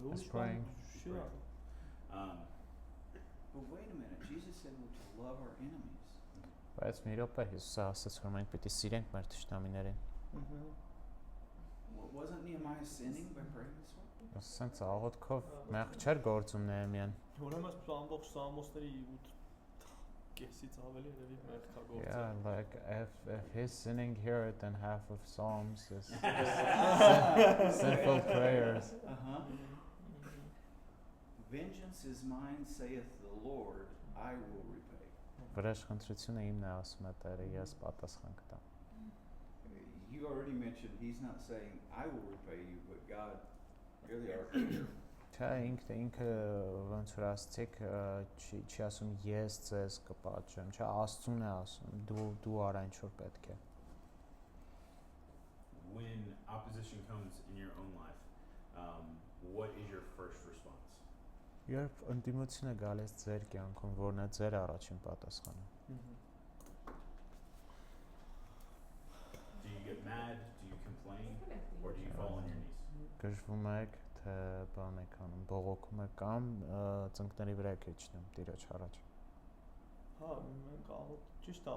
He's praying. Sure. But wait a minute, Jesus said we're to love our enemies. Բայց մի րոպե Հիսուսը ասաց, որ մենք պետք է սիրենք մեր թշնամիներին։ Wasn't Nehemiah sinning by praying this way? Սենց աղոթքով մեղ չէր գործում Նեհեմիան։ Ուրեմն ամբողջ Սամոսների 8 կեսից ավելի երևի մեղ կա գործը։ Yeah, like if he's sinning here, then half of Psalms is sinful prayers. Vengeance is mine, saith the Lord, I will repay. Վրեժխնդրությունը իմն է, ասում է Տերը, ես պատասխան կտամ։ You already mentioned he's not saying I will repay you, but God, you're the archangel. Չէ, ինքը ոնց որ ասցիք, չի ասում ես ձեզ կպատժեմ, չէ, Աստծուն է ասում, դու արա ինչ որ պետք է։ When opposition comes in your own life, what is your first response? Երբ ընդդիմությունը գալիս ձեր կյանքում, որն է ձեր առաջին պատասխանը։ Do you get mad? Do you complain? Or do you fall on your knees? Գժվում եք, թե բան եք անում, բողոքում եք կամ ծնկների վրա եք իջնում Տիրոջ առաջ։ Հա, մենք ճիշտ է,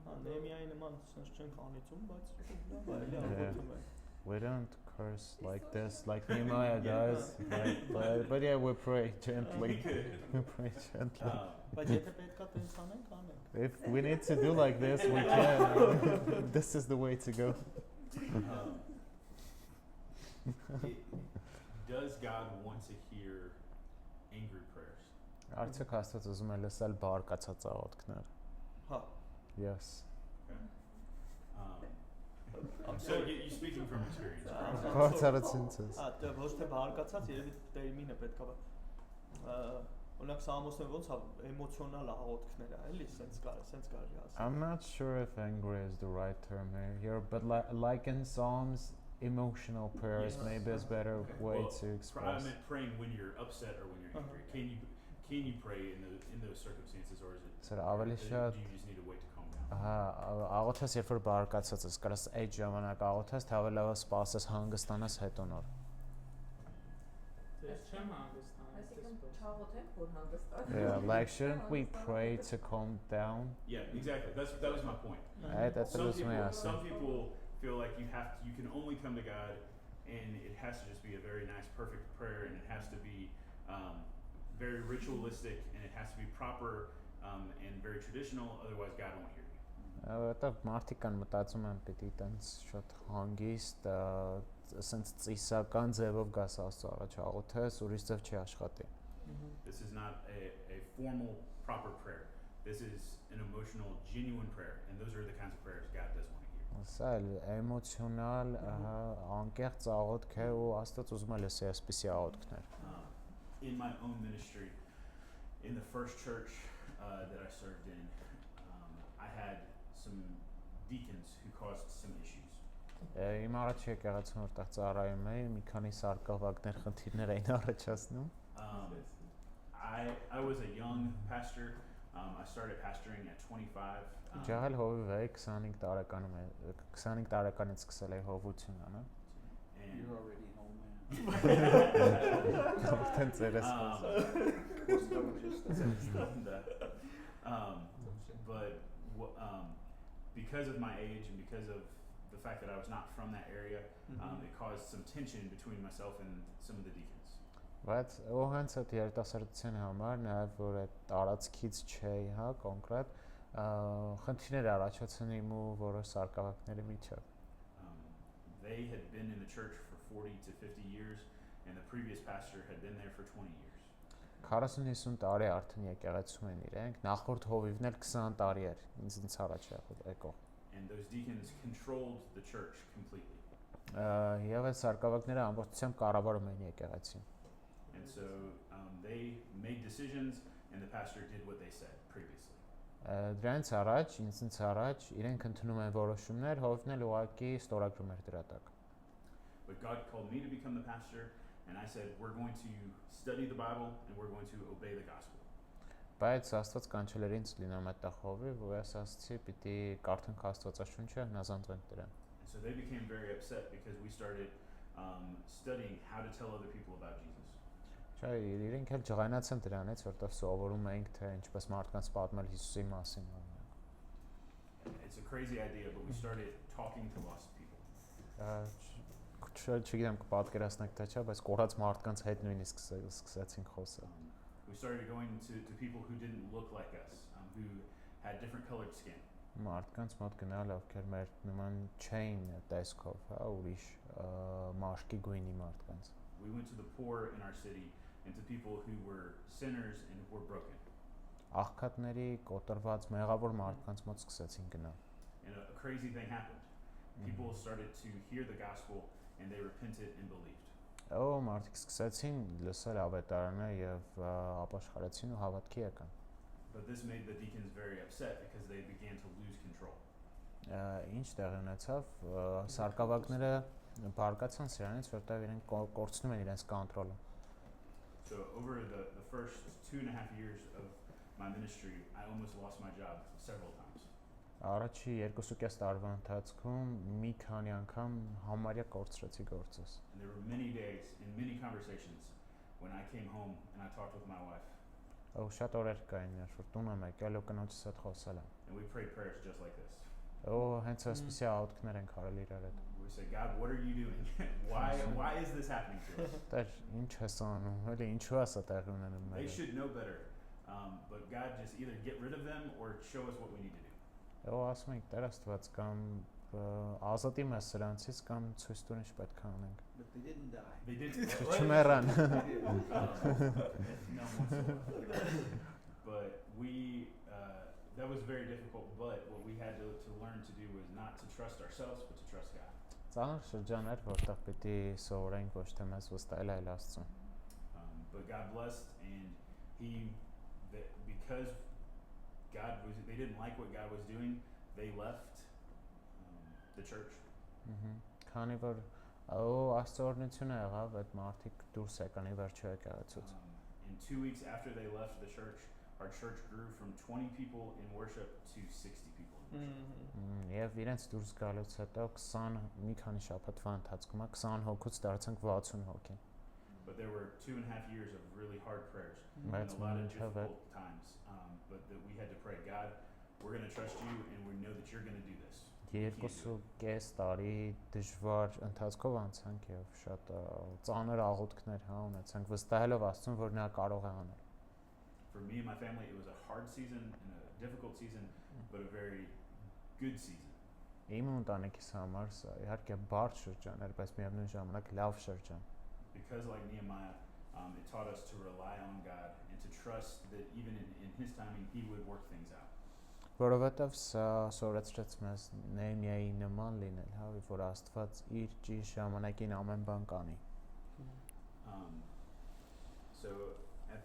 հա, Նեհեմիայի նման sense չենք անիծում, բայց լավ է, աղոթում ենք։ We don't curse like this, like Nehemiah does. But yeah, we pray gently. We pray gently. Բայց եթե պետքա տենց անենք, անենք։ If we need to do like this, we can. This is the way to go. Does God want to hear angry prayers? Արդյոք Աստված ուզում է լսել բարկացած աղոթքներ։ Հա։ Yes. So you speaking from experience, correct? Բարձրացնցես։ Դա ոչ թե բարկացած, երևի տերմինը պետքա օրինակ Սամոսն ոնց է էմոցիոնալ աղոթքներ է, էլի, սենց կարելի ասել։ I'm not sure if angry is the right term here, but like in Psalms, emotional prayers Yes. maybe is better way Well, to I express. meant praying when you're upset or when you're angry. Can you pray in those circumstances, or is it? Սա ավելի do շատ you just need to wait to calm down? Ահա աղոթես երբ որ բարկացած ես, կարաս այդ ժամանակ աղոթես, թե ավելի լավ սպասես հանգստանաս հետո նոր։ Ես չեմ հանգստանում։ Այսինքն չաղոթենք, որ հանգստանանք։ Yeah, like shouldn't we pray to calm down? Yeah, exactly. That was my point. That's what Some people feel like you can only come to God, and it has to just be a very nice, perfect prayer, and it has to be very ritualistic, and it has to be proper and very traditional. Otherwise, God won't hear you. Որտեվ մարդիկ կան մտածում են պիտի տենց շատ հանգիստ, ասենց ծիսական ձևով գաս Աստծո առաջ աղոթես, ուրիշ ձև չի աշխատի։ This is not a formal, proper prayer. This is an emotional, genuine prayer, and those are the kinds of prayers God does want to hear. Սա էլ էմոցիոնալ, անկեղծ աղոթք է ու Աստված ուզում է լսի այսպիսի աղոթքներ։ In my own ministry, in the first church that I served in, I had some deacons who caused some issues. Իմ առաջ եկեղեցում որտեղ ծառայում էի, մի քանի սարկավակներ խնդիրներ էին առաջացնում։ I was a young pastor. I started pastoring at 25. Ջահել հովիվ էի 25 տարեկանում է, 25 տարեկանից սկսել էի հովություն անել։ And You're already an old man. Արդեն ծերես։ But because of my age and because of the fact that I was not from that area, it caused some tension between myself and some of the deacons. Բայց ու հենց այդ երիտասարդության համար նաև որ այդ տարածքից չէի, հա, կոնկրետ խնդիրներ առաջացան իմ ու որոշ սարկավակների միջև։ They had been in the church for 40 to 50 years, and the previous pastor had been there for 20 years. 40-50 տարի արդեն եկեղեցում են իրենք, նախորդ հովիվն էլ 20 տարի էր, ինձ առաջ եկող։ And those deacons controlled the church completely. Եվ այդ սարկավակները ամբողջությամբ կառավարում էին եկեղեցին։ And so they made decisions, and the pastor did what they said previously. Դրանից առաջ, ինձ առաջ իրենք ընդունում են որոշումներ, հովիվն էլ ուղղակի ստորագրում էր դրա տակ։ But God called me to become the pastor, and I said, we're going to study the Bible, and we're going to obey the gospel. Բայց Աստված կանչել էր ինձ լինեմ այդտեղ հովիվ, ու ես ասացի պիտի կարդանք Աստվածաշունչը, հնազանդվենք դրան։ And so they became very upset because we started studying how to tell other people about Jesus. Չէ, իրենք էլ ջղայնացան դրանից, որտեղ սովորում էինք, թե ինչպես մարդկանց պատմել Հիսուսի մասին։ It's a crazy idea, but we started talking to lost people. Չգիտեմ կպատկերացնեք թե չէ, բայց կորած մարդկանց հետ նույնիսկ սկսեցինք խոսել։ We started going to people who didn't look like us, who had different colored skin. Մարդկանց մոտ գնալ, ովքեր մեր նման չէին տեսքով, հա, ուրիշ մաշկի գույնի մարդկանց։ We went to the poor in our city and to people who were sinners and who were broken. Աղքատների, կոտրված, մեղավոր մարդկանց մոտ սկսեցին գնալ։ And a crazy thing happened. People started to hear the gospel and they repented and believed. Մարդիկ սկսեցին լսել ավետարանը եւ ապաշխարեցին ու հավատքի եկան։ But this made the deacons very upset because they began to lose control. Ինչ տեղի ունեցավ, սարկավակները բարկացան սրանից, որտեղ իրենք կորցնում են իրենց կոնտրոլը։ So over the first 2.5 years of my ministry, I almost lost my job several times. Առաջի 2.5 տարվա ընթացքում մի քանի անգամ համարյա կորցրեցի գործս։ And there were many days and many conversations when I came home and I talked with my wife. Շատ օրեր կային, որ տուն եմ եկել ու կնոջս հետ խոսել եմ։ And we prayed prayers just like this. Հենց այսպիսի աղոթքներ ենք արել իրար հետ։ we say, God, what are you doing? why is this happening to us? Դեր ինչ ես անում, հələ ինչու է սա տեղի ունենում They մեր։ should know better. But God just either get rid of them or show us what we need to do. Եվ ասում ենք Տեր Աստված կամ ազատի մեզ սրանցից կամ ցույց տուր ինչ պետք է անենք։ But they didn't die. They did. Չմեռան։ No whatsoever. But we, that was very difficult. But what we had to learn to do was not to trust ourselves, but to trust God. Ծանր շրջան էր, որտեղ պիտի սովորենք ոչ թե մեզ վստահել, այլ Աստծուն։ But God blessed, and because they didn't like what God was doing, they left the church. Քանի որ Աստծո օրհնությունը եղավ, այդ մարդիկ դուրս եկան ի վերջո եկեղեցուց։ And 2 weeks after they left the church, our church grew from 20 people in worship to 60 people in worship. Եվ իրենց դուրս գալուց հետո 20 մի քանի շաբաթվա ընթացքում 20 հոգուց դարձանք 60 հոգի։ But there were 2.5 years of really hard prayers and That's a lot of many of it. difficult times. But that we had to pray, God, we're going to trust you, and we know that you're going to do this. Երկուսու կես տարի դժվար ընթացքով անցանք եւ շատ ծանր աղոթքներ ունեցանք վստահելով Աստծուն, որ նա կարող է անել։ For me and my family, it was a hard season and a difficult season, but a very good season. Իմ ընտանիքիս համար սա իհարկե բարդ շրջան էր, բայց միևնույն ժամանակ լավ շրջան։ Because like Nehemiah, it taught us to rely on God and to trust that even in his timing, he would work things out. Որովհետև սա սովորեցրեց մեզ Նեհեմիայի նման լինել, հա, որ Աստված իր ճիշտ ժամանակին ամեն բան կանի։ So at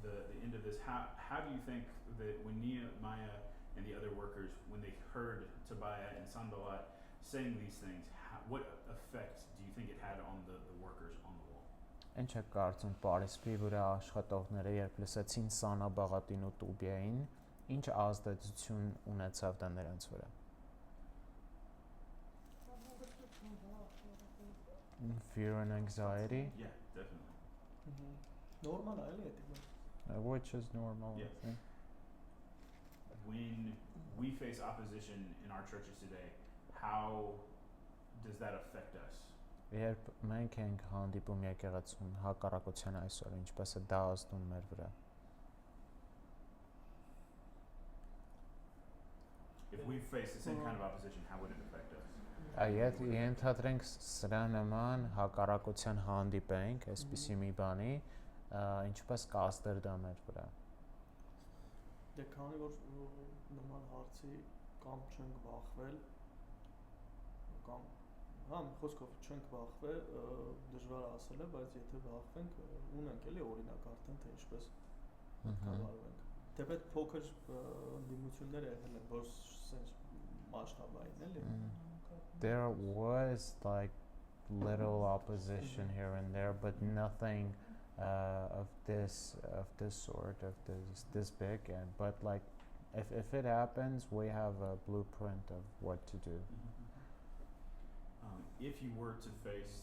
the end of this, how do you think that when Nehemiah and the other workers, when they heard Tobiah and Sanballat saying these things, what effect do you think it had on the workers on the wall? Ինչ է կարծում Պարիսպի վրա աշխատողները, երբ լսեցին Սանաբաղատին ու Տուբիային, ինչ ազդեցություն ունեցավ դա նրանց վրա։ Fear and anxiety, Yeah, definitely. Նորմալ է, էլի դա։ which is normal. I Yeah. think. When we face opposition in our churches today, how does that affect us? Երբ մենք ենք հանդիպում եկեղեցուն հակառակության այսօր, ինչպես է դա ազդում մեր վրա։ If we face the same kind of opposition, how would it affect us? Այդ ենթադրենք սրա նման հակառակության հանդիպենք, այսպիսի մի բանի, ինչպես կազդեր դա մեր վրա։ Դե քանի որ նման հարցի կամ չենք բախվել կամ հա խոսքով չենք բախվել, դժվար ասել է, բայց եթե բախվենք, ունենք էլի օրինակ արդեն թե ինչպես կառավարվենք։ Թեպետ փոքր ընդդիմություններ եղել են, որ sense մասշտաբային էլի։ There was like little opposition here and there, but nothing of this sort, of this big. But like, if it happens, we have a blueprint of what to do. If you were to face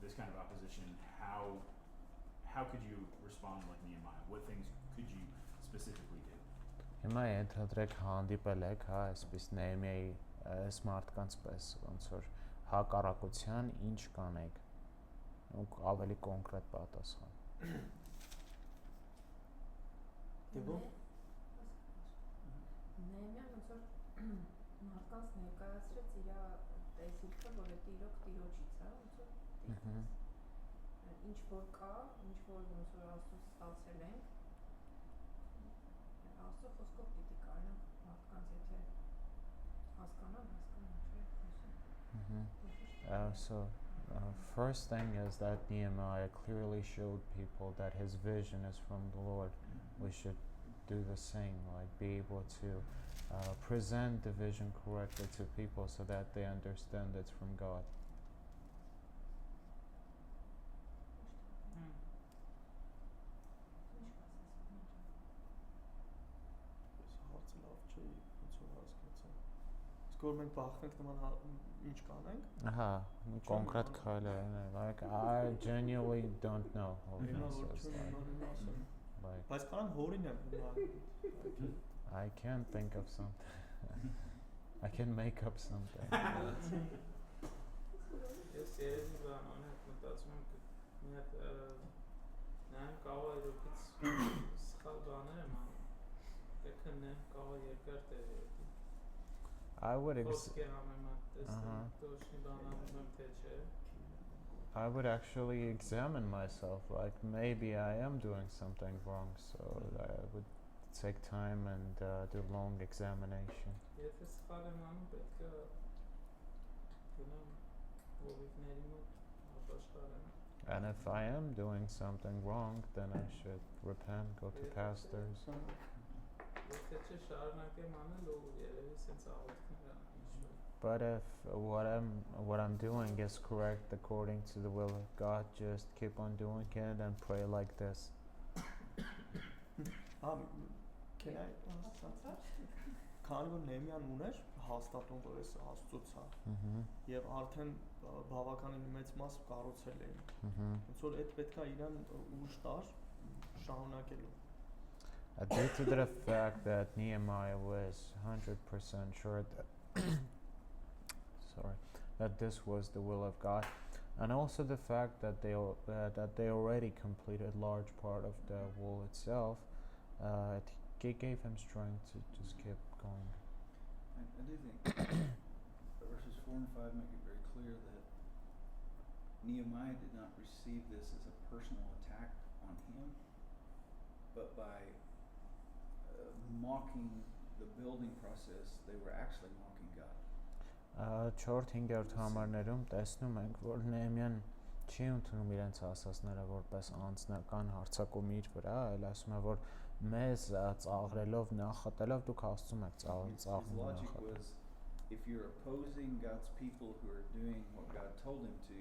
this kind of opposition, how could you respond like Nehemiah? What things could you specifically do? Հիմա ենթադրեք հանդիպել եք, հա, այսպես Նեհեմիայի այս մարդկանց պես, ոնց որ հակառակության ինչ կանեք, ու ավելի կոնկրետ պատասխան։ Դե Նեհեմիան ոնց որ մարդկանց ներկայացրեց իր տեսիլքը, որ դա իրոք Տիրոջից է, ոնց որ ինչ որ կա, ինչ որ ոնց որ Աստծո ստացել ենք, Աստծո խոսքով պիտի կարողանանք մարդկանց եթե հասկանան, So first thing is that Nehemiah clearly showed people that his vision is from the Lord. We should do the same, like be able to present the vision correctly to people so that they understand it's from God. Հարցը լավ չի, ոնց որ հասկացա։ Իսկ որ մենք բախվենք նման ինչ կանենք։ Ահա, կոնկրետ քայլ է, like I genuinely don't know how to answer that. Like Բայց կարան հորին եմ I can't think of something. I can make up something. Ես երևի բան օրինակ մտածում եմ մի հատ նայեմ կարող է իրոքից սխալ բաներ եմ անում։ Կքննեմ կարող է երկար տևի։ I would Խոսքի համեմատ տեսնեմ точно բան անում եմ թե չէ։ I would actually examine myself, like maybe I am doing something wrong, so I would take time and do long examination. Եթե սխալ եմ անում պետք է գնամ հովիվների մոտ ապաշխարեմ։ And if I am doing something wrong, then I should repent, go to pastors. Եթե չէ շարունակեմ անել ու երևի սենց աղոթքներ անեմ։ But if what I'm doing is correct according to the will of God, just keep on doing it and pray like this. Can I քանի որ Նեհեմիան ուներ հաստատում, որ էս Աստծուց է, եւ արդեն բավականին մեծ մաս կառուցել էին։ Ոնց որ այդ պետքա իրան ուժ տար շարունակելու։ Due to the fact that Nehemiah was 100% sure that this was the will of God, and also the fact that they already completed large part of the wall itself, it gave him strength to just keep going. I do think verses 4 and 5 make it very clear that Nehemiah did not receive this as a personal attack on him, but by mocking the building process, they were actually mocking God. 4-5 համարներում տեսնում ենք, որ Նեհեմիան չի ընդունում իրենց ասածները որպես անձնական հարձակում իր վրա, այլ ասում է, որ մեզ ծաղրելով, նախատելով դուք Աստծուն եք His ծաղրում logic նախատել։ was, if you're opposing God's people who are doing what God told them to,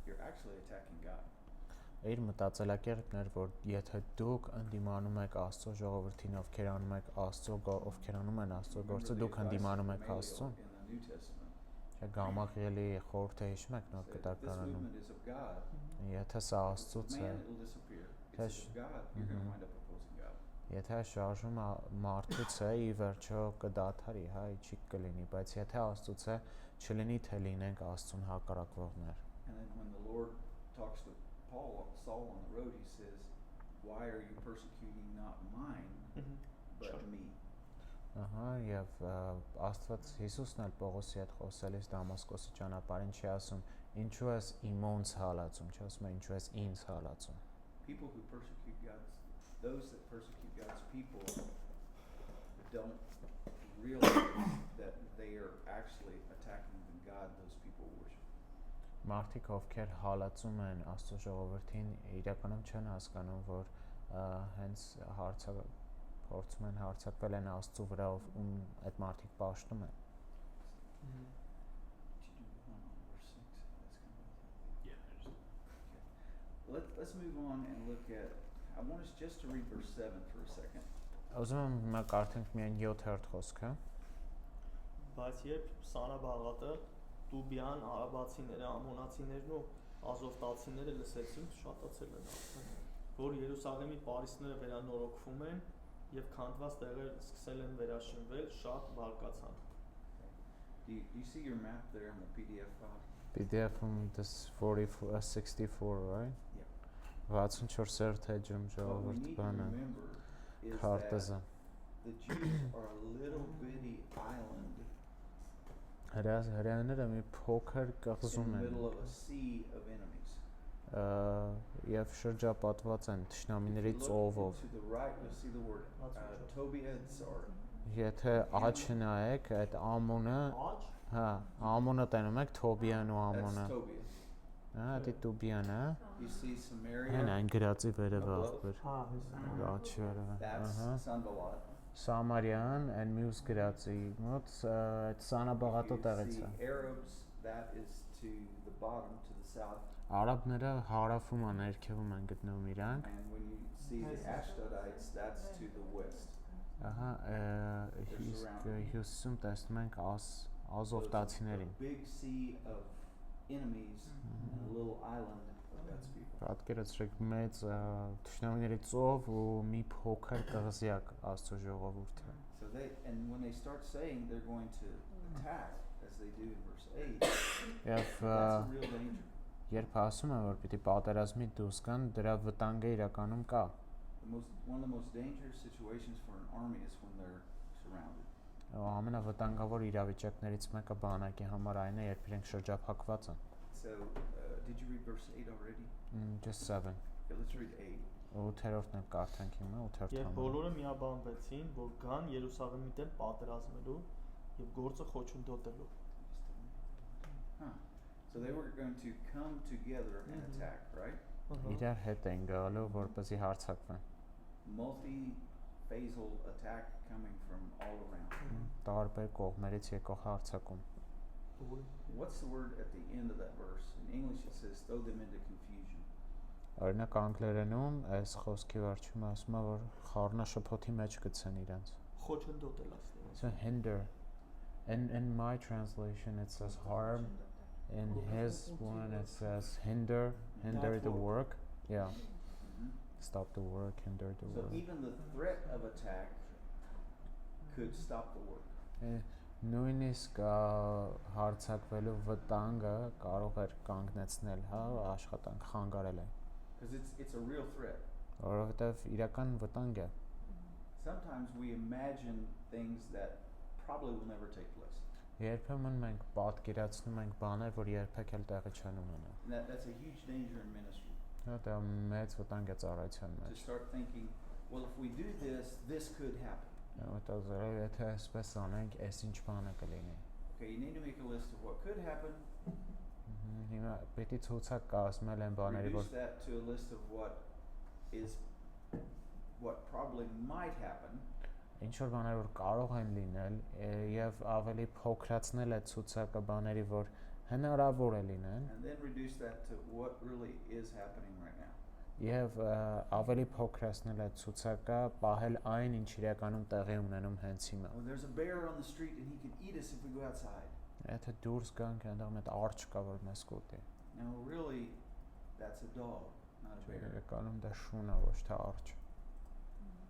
you're actually attacking God. Իր մտածելակերպն էր, որ եթե դուք ընդդիմանում եք Աստծո ժողովրդին, ովքեր անում եք ովքեր անում են Աստծո գործը, Remember the դուք advice ընդդիմանում of եք Gamaliel Աստծուն։ in the New Testament. Գամաղիելի խորհուրդը հիշում եք նոր Said, if this կտակարանում։ movement is of God, Եթե սա if it's Աստծուց of է, man, it'll disappear. If Yes. it's of God, you're going to wind up opposing God. եթե շարժումը մարդուց է, ի վերջո կդադարի, հա, չի կլինի, բայց եթե Աստծուց է, չլինի թե լինենք Աստծուն հակառակվողներ։ And then when the Lord talks to Saul on the road, he says, why are you persecuting not mine, but Sure. me? Ահա, եւ Աստված Հիսուսն էլ Պողոսի հետ խոսելիս Դամասկոսի ճանապարհին չի ասում, ինչու ես իմոնց հալածում, չի ասում, ինչու ես ինձ հալածում։ People who persecute those that persecute God's people don't realize that they are actually attacking the God those people worship. Մարդիկ, ովքեր հալածում են Աստծո ժողովրդին, իրականում չեն հասկանում, որ հենց փորձում են հարձակվել են Աստծո վրա, ում այդ մարդիկ պաշտում են։ Let's move on and look at, I want us just to read verse 7 for a second. Ուզում եմ հիմա կարդանք միայն 7-րդ խոսքը։ Բայց երբ Սանաբաղատը, Տուբիան, արաբացիները, ամոնացիներն ու ազովտացիները լսեցին, շատացել են արդեն, որ Երուսաղեմի պարիսները վերանորոգվում են եւ քանդված տեղեր սկսել են վերաշինվել, շատ բարկացան։ Do you see your map there in the PDF file? PDF-ում this 64, right? Yeah. 64-րդ էջում What we ժողովուրդ need to բանը remember is քարտեզը։ that the Jews are a little bitty island Հրեաները մի փոքր in կղզում the են middle of a sea of enemies. եւ շրջապատված են If թշնամիների you look ծովով։ to the right, you'll see the word Tobias or Եթե աչը նայեք, այդ Ամոնը, Աջ հա, Ամոնը տենում եք Թոբիան ու that's Ամոնը։ Tobias. Հա, դի Տուբիան է։ You see Հեն Samaria, այն գրածի վերևը above. ախպեր։ հա Աչի վերևը։ That's Ահա։ Sanballat. Սամարյան, այն մյուս գրածի մոտ այդ Սանաբաղատո տեղից է։ If you see Arabs, that is to the bottom, to the south. Արաբները հարավում են, ներքևում են գտնվում իրանք։ And when you see the Ashdodites, that's to the west. Ահա, իսկ հյուսիսում տեսնում ենք So it's ազովտացիներին։ a big sea of enemies and a little island of God's people. Պատկերացրեք մեծ թշնամիների ծով ու մի փոքր կղզյակ Աստծո ժողովուրդը։ So and when they start saying they're going to attack, as as they do in verse 8, Եվ that's a real danger. երբ ասում եմ, որ պիտի պատերազմի դուրս գան, դրա վտանգը իրականում կա։ One of the most dangerous situations for an army is when they're surrounded. Ամենավտանգավոր իրավիճակներից մեկը բանակի համար այն է, երբ իրենք շրջափակված են։ So, did you read verse 8 already? Just 7. Okay, let's read 8. 8-րդն էլ կարդանք հիմա, 8-րդ Եվ համարը։ բոլորը միաբանվեցին, որ գան Երուսաղեմի դեմ պատերազմելու եւ գործը խոչընդոտելու։ Huh. So they were going to come together and Mhm. attack, right? Իրար հետ են գալու, որպեսզի հարձակվեն։ Multi-phasal attack coming from all around. Տարբեր կողմերից եկող հարձակում։ What's the word at the end of that verse? In English it says throw them into confusion. Օրինակ անգլերենում այս խոսքի վերջում ասում է, որ խառնաշփոթի մեջ գցեն իրենց։ Խոչընդոտել ասել։ So hinder. In my translation it says harm. In his one it says hinder the work. Yeah. Mhm. Stop the work, hinder the So work. even the threat of attack could stop the work. Նույնիսկ հարձակվելու վտանգը կարող էր կանգնեցնել, հա, աշխատանք խանգարել է, Because it's a real threat. որովհետև իրական վտանգ է։ Sometimes we imagine things that probably will never take place. Երբեմն մենք պատկերացնում ենք բաներ, որ երբեք էլ տեղի չեն ունենա։ And that's a huge danger in ministry. Դա մեծ վտանգ է ծառայության To մեջ։ start thinking, well, if we do this could happen. Որտեղ եթե այսպես անենք, այս ինչ բանը կլինի։ Okay, you need to make a list of what could happen. Հիմա պետք է ցուցակ կազմել են բաների, Reduce որ that to a list of what probably might happen. ինչ որ բաներ որ կարող են լինել եւ ավելի փոքրացնել այդ ցուցակը բաների, որ հնարավոր է լինեն, And then reduce that to what really is happening right now. եւ ավելի փոքրացնել այդ ցուցակը, պահել այն, ինչ իրականում տեղի ունենում հենց հիմա։ Well, there's a bear on the street and he could eat us if we go outside. Եթե դուրս գանք, այնտեղ մեծ արջ կա, որ մեզ կուտի։ Now, really, that's a dog, not a bear. Իրականում դա շուն է, ոչ թե արջ։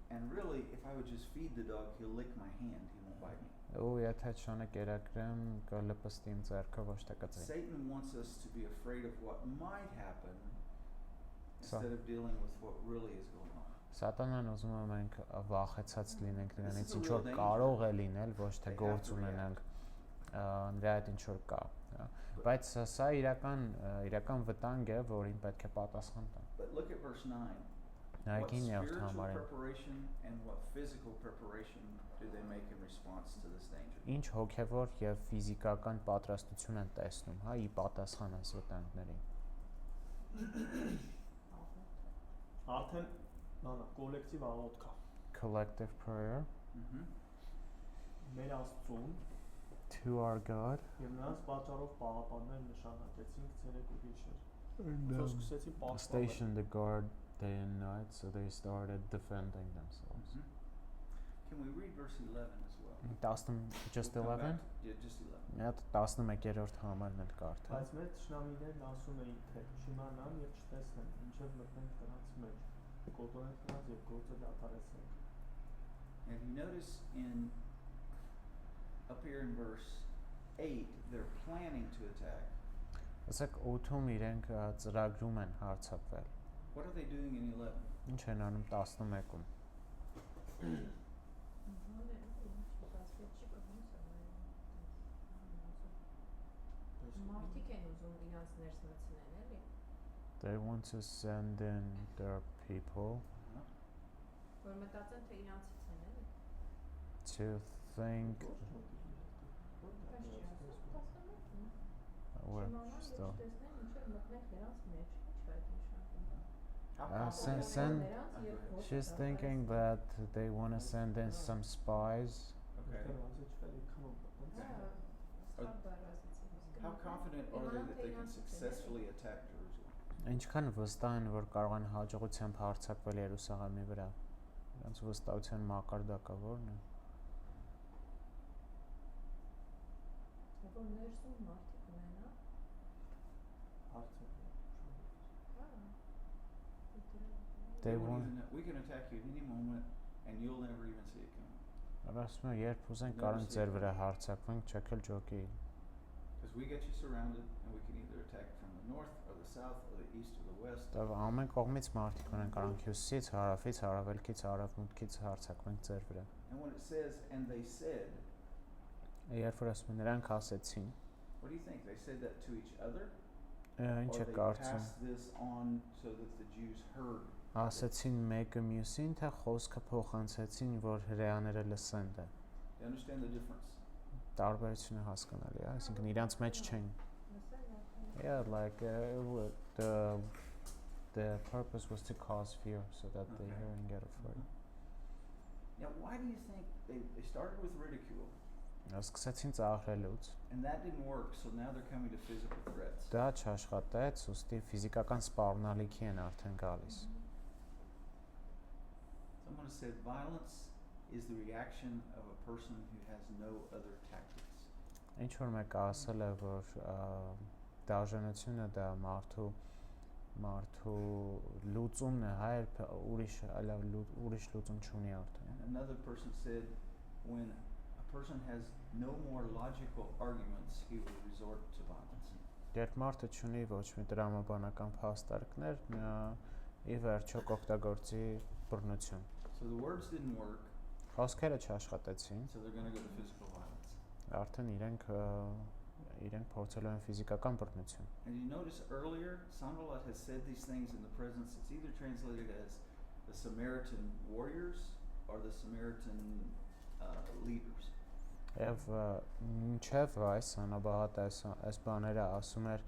And really, if I would just feed the dog, he'll lick my hand. He won't bite me. Ու եթե չանը կերակրեմ, կլպստի իմ ձեռքը, ոչ թե կծի։ Satan wants us to be afraid of what might happen So- instead of dealing with what really is going on. Սատանան ուզում է մենք վախեցած լինենք նրանից, This is a ինչ real որ danger. կարող է լինել, ոչ թե They have գործ to ունենանք նրա հետ ինչ որ կա։ Բայց սա իրական վտանգ է, որին պետք է պատասխան տան։ But look at verse 9. What Նայեցին երբ spiritual համարեն։ preparation and what physical preparation do they make in response to this danger? Ինչ հոգևոր եւ ֆիզիկական պատրաստություն են տեսնում, հա, ի պատասխան այս վտանգներին։ Արդեն կոլեկտիվ աղոթք կա։ Collective prayer Մեր Աստծուն to our God. եւ նրանց պատճառով պահապաններ նշանակեցինք ցերեկ ու գիշեր։ Ոնց սկսեցին պաշտպանել։ Station the guard day and night, so they started defending themselves. Can we read verse 11 as well? Just We'll come 11. back to- yeah, just 11. Մի հատ 11-րդ համարն էլ կարդա։ Բայց մեր ճշնամիներն ասում էին, թե չիմանան եւ չտեսնեն, ինչեւ մտնենք նրանց մեջ, կոտոնենք նրանց եւ գործը դադարեցնենք։ And you notice up here in verse 8, they're planning to attack. Ասեք 8-ում իրենք ծրագրում են հարձակվել։ What are they doing in 11? Ինչ են անում 11-ում։ Մարդիկ են ուզում իրանց ներս մտցնել, էլի։ They want to send in their people Որ մտածեն, թե իրանցից են, էլի։ to think we're still she's thinking that they want to send in some spies. Okay. How confident are they that they can successfully attack Jerusalem? Ինչքան վստահ են, որ կարող են հաջողությամբ հարձակվել Երուսաղեմի վրա։ Նրանց վստահության մակարդակը ո՞րն է։ Որ ներսում մարդիկ ունենա, They won't want even know- we can attack you at any moment and you'll never even see it coming. Ասում եմ, երբ ուզենք կարող ենք ձեր վրա հարձակվենք, չեք էլ ջոկի։ we got you surrounded, and we can either attack from the north or the south or the east or the west. Դա ամեն կողմից մարդիկ ունեն կարող հյուսիսից, հարավից, հարավելքից, արևմուտքից հարձակվենք ձեր վրա։ And when it says, and they said, Երբ որ ասում են նրանք ասեցին, what do you think? They said that to each other? ինչ Or է they կարծում։ passed this on so that the Jews heard? Ասեցին մեկը մյուսին, թե խոսքը փոխանցեցին, որ հրեաները լսեն դա։ You understand the difference? Տարբերությունը հասկանալի է, այսինքն իրանց մեջ չեն։ Yeah, like the purpose was to cause fear so that they Okay. hear and get afraid. Now, why do you think they started with ridicule, Սկսեցին ծաղրելուց, and that didn't work, so now they're coming to physical threats? դա չաշխատեց, ուստի ֆիզիկական սպառնալիքի են արդեն գալիս։ Someone said violence is the reaction of a person who has no other tactics. Ինչ որ մեկը ասել է, որ դաժանությունը դա մարդու լուծումն է, հայր ուրիշ լուծում չունի արդեն։ And another person said when a person has no more logical arguments, he will resort to violence. Երբ մարդը չունի ոչ մի տրամաբանական փաստարկներ, նա ի վերջո կօգտագործի բռնություն։ So the words didn't work, Խոսքերը չաշխատեցին, so they're going to go to physical violence. արդեն իրենք փորձելու են ֆիզիկական բռնություն։ And you notice earlier, Sanballat has said these things in the presence. It's either translated as the Samaritan warriors or the Samaritan leaders. Եվ մինչև այս անաբահատ այս բաները ասում էր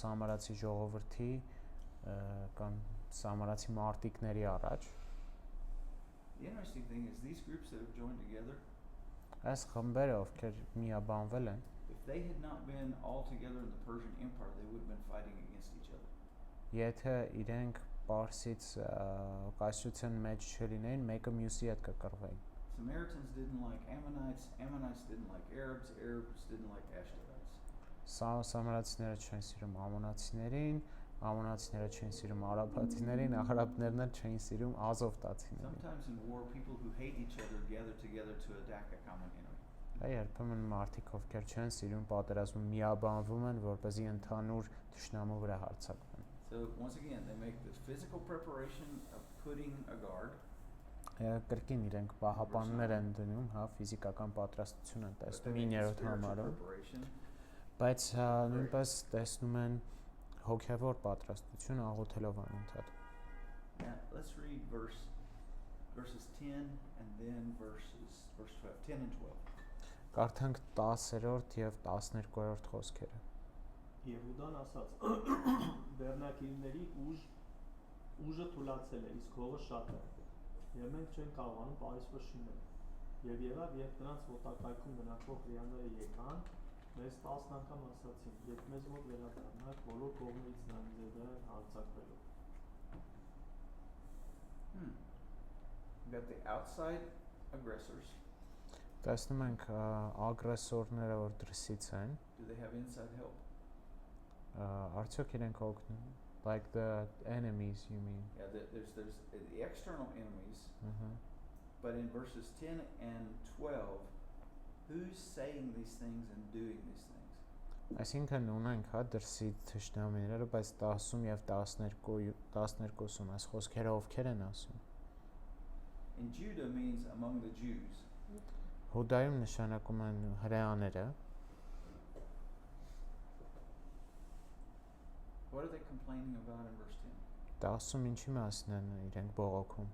սամարացի ժողովրդի կամ սամարացի մարտիկների առաջ։ The interesting thing is these groups that have joined together, Այս խմբերը, ովքեր միաբանվել են, if they had not been all together in the Persian Empire, they would have been fighting against each other. եթե իրենք Պարսից կայսրության մեջ չլինեին, մեկը մյուսի հետ կկռվեին։ Samaritans didn't like Ammonites, Ammonites didn't like Arabs, Arabs didn't like Ashdodites. Սամարացիները չեն սիրում ամոնացիներին, ամոնացիները չեն սիրում արաբացիներին, արաբներն էլ չեն սիրում ազովտացիներին։ Sometimes in war, people who hate each other gather together to attack a common enemy. Երբեմն մարդիկ, ովքեր չեն սիրում պատերազմում, միաբանվում են, որպեսզի ընդհանուր թշնամու վրա հարձակվեն։ So once again, they make the physical preparation of putting a guard, Կրկին իրենք պահապաններ են դնում, հա, ֆիզիկական պատրաստություն են but տեսնում they make the 9-րդ spiritual համարում, preparation. բայց նույնպես տեսնում են հոգևոր պատրաստություն աղոթելով անընդհատ։ Now let's read verses 10 and then verse 12, 10 and 12. Կարդանք 10-րդ եւ 12-րդ խոսքերը։ Եհուդան ասաց. Բեռնակիրների ուժը թուլացել է, իսկ հողը շատ է։ Եվ մենք չենք կարողանում Պարիսպը շինել։ Եվ եղավ, երբ նրանց մոտակայքում մնացող հրեաները եկան, մեզ 10 անգամ ասացին, երբ մեզ մոտ վերադառնաք, բոլոր կողմերից նրանք ձեր վրա հարձակվելու։ We got the outside aggressors. Տեսնում ենք ագրեսորները, որ դրսից են, Do they have inside help? արդյոք իրենք օգնում, like the enemies you mean. Yeah, there's the external enemies, but in verses 10 and 12, who's saying these things and doing these things? Այսինքն ունենք հա դրսի թշնամիները, բայց 10 եւ 12-ում այս խոսքերը ովքեր են ասում։ In Judah means among the Jews. Հուդայում նշանակում են հրեաները։ What are they complaining about in verse 10? 10-ում ինչի մասին են իրենք բողոքում։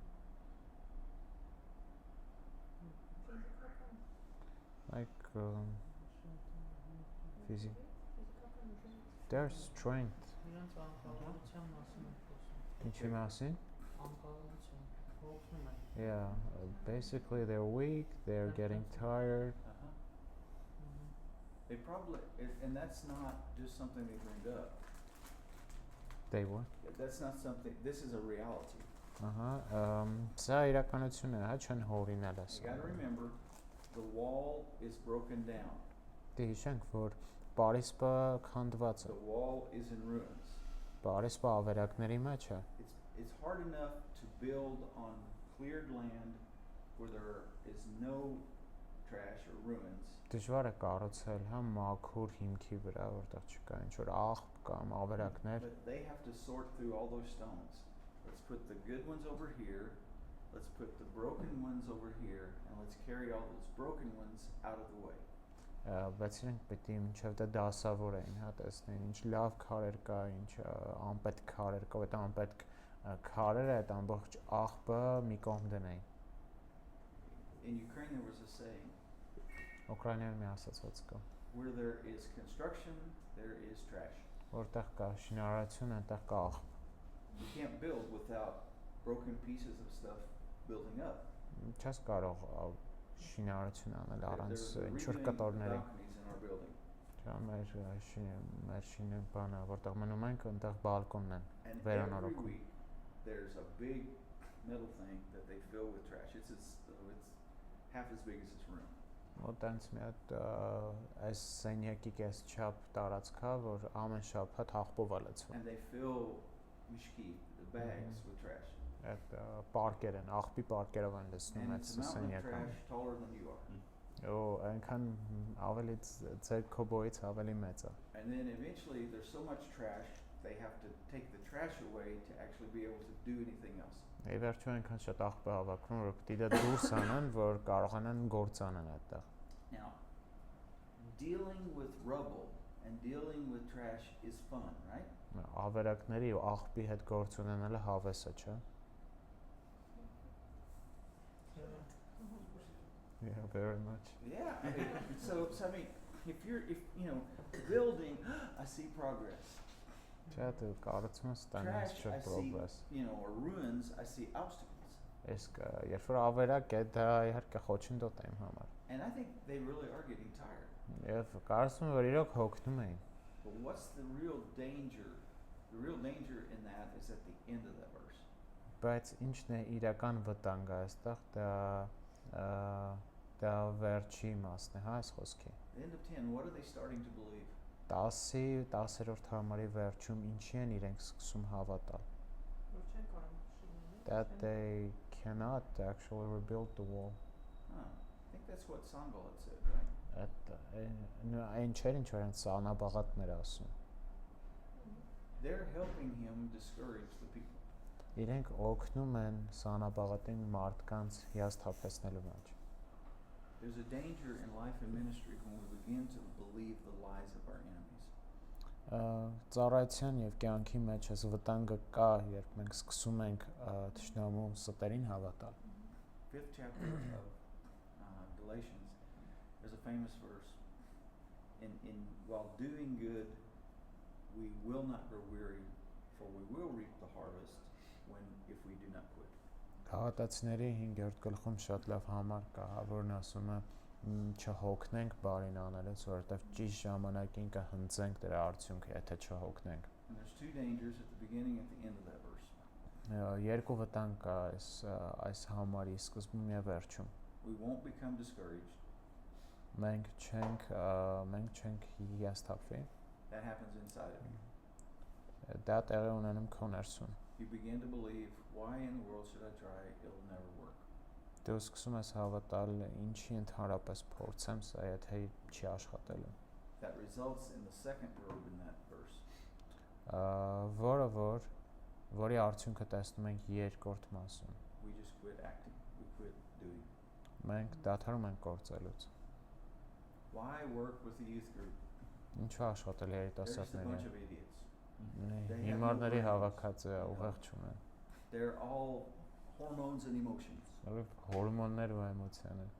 Like their strength. Իրանց անկախության մասին են խոսում։ Ինչի մասին? Անկախություն, հոգնում են։ Yeah, basically they're weak, they're getting tired. They probably, and that's not just something they bring up. They what? That's not something, this is a reality. Սա իրականություն է, հա, չեն հորինել You ասա։ gotta remember, the wall is broken down. Դե հիշենք, որ Պարիսպը քանդված է։ The wall is in ruins. Պարիսպը ավերակների մեջ է։ It's hard enough to build on cleared land where there is no trash or ruins. Դժվար է կառուցել հա մաքուր հիմքի վրա, որտեղ չկա ինչ որ աղբ կամ ավերակներ։ But they have to sort through all those stones. Let's put the good ones over here. Let's put the broken ones over here, and let's carry all those broken ones out of the way. Բայց իրենք պետք է մինչև դա դասավորեն, հա, տեսնեն ինչ լավ քարեր կա, ինչ անպետք քարեր կա, այդ անպետք քարերը այդ ամբողջ աղբը մի կողմ դնեն։ In Ukraine there was a saying, Ուկրաինայում մի ասացված կա, where there is construction, there is trash. որտեղ կա շինարարություն, այնտեղ կա աղբ։ You can't build without broken pieces of stuff building up. Չես կարող շինարարություն անել առանց They're ինչ որ redoing the կտորների։ balconies in our building. Չէ, մեր շինը բանը, որտեղ մնում ենք, այնտեղ բալկոնն են։ And every Վերանորոգում։ week there's a big metal thing that they fill with trash. It's half as big as this room. Մոտենց մի հատ այս սենյակի կես չափ տարածք կա, որ ամեն շաբաթ աղբով է լցվում։ And they fill mishki, the bags, with trash. Այդ պարկեր են, աղբի պարկերով են լցնում And այդ it's a mountain of սենյակը։ trash taller than you are. Օ, այնքան ավելի ձեր քոբոից ավելի մեծ է։ And then eventually there's so much trash, they have to take the trash away to actually be able to do anything else. Եվ վերջում այնքան շատ աղբ է հավաքում, որ պիտի դա դուրս անեն, որ կարողանան գործ անեն այդտեղ։ Now, dealing with rubble and dealing with trash is fun, right? Ավերակների ու աղբի հետ գործ ունենալը հավես է, չէ՞։ Yeah, very much. Yeah. I mean, so I mean, if you know, building, I see progress. Չէ, դու կառուցում ես տանես Trash, I շատ see, progress։ you know, or ruins, I see obstacles. Իսկ երբ որ ավերակ է, դա իհարկե խոչընդոտ է իմ համար։ And I think they really are getting tired. Եվ կարծում եմ, որ իրոք հոգնում էին։ But what's the real danger? The real danger in that is at the end of that verse. Բայց ինչն է իրական վտանգը այստեղ, դա վերջի մասն է, հա, այս խոսքի։ The end of 10, what are they starting to believe? 10-րդ համարի վերջում ինչի են իրենք սկսում հավատալ։ Որ չեն կարող շինել։ That they cannot actually rebuild the wall. Huh. I think that's what Sanballat said, right? Այն չէր ինչ որ այն սանաբաղատներ ասում։ They're helping him discourage the people. Իրենք օգնում են սանաբաղատին մարդկանց հիասթափեցնելու մեջ։ There's a danger in life and ministry when we begin to believe the lies of our enemies. Ծառայության եւ կյանքի մեջ այս վտանգը կա, երբ մենք սկսում ենք թշնամու ստերին հավատալ։ 5th chapter of Galatians, there's a famous verse. In while doing good, we will not grow weary, for we will reap the harvest if we do not quit. Հավատացիների 5-րդ գլխում շատ լավ համար կա, որն ասում է չհոգնենք բարին անելուց, որովհետև ճիշտ ժամանակին կհնձենք դրա արդյունքը, եթե չհոգնենք։ And there's two dangers at the beginning and at the end of that verse. Երկու վտանգ կա այս համարի սկզբում եւ վերջում։ We won't become discouraged. Մենք չենք հիասթափվի։ That happens inside of you. Դա տեղի ունենում քո ներսում։ You begin to believe, why in the world should I try? It'll never work. Դու սկսում ես հավատալ, ինչի ընդհանրապես փորձեմ սա, եթե չի աշխատելու։ That results in the second verb in that verse. Որի արդյունքը տեսնում ենք երկրորդ մասում։ We just quit acting. We quit doing. Մենք դադարում ենք գործելուց։ Why work with the youth group? Ինչու աշխատել They're just a երիտասարդների bunch հետ։ of idiots. Հիմարների հավաքած ուղեղ չունեն։ They're all hormones and emotions. Հորմոններ ու էմոցիաներ։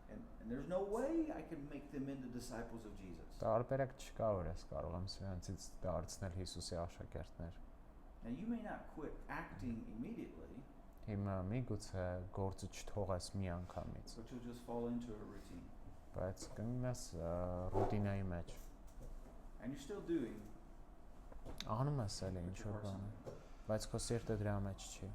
And there's no way I can make them into disciples of Jesus. Տարբերակ չկա, որ ես կարող եմ սրանցից դարձնել Հիսուսի աշակերտներ։ Now you may not quit acting immediately, Հիմա միգուցե գործը չթողես մի անգամից, but you'll just fall into a routine. բայց կգնաս ռուտինայի մեջ։ And you're still doing, Անում ես էլի ինչ որ բան, բայց քո սիրտը դրա մեջ չի։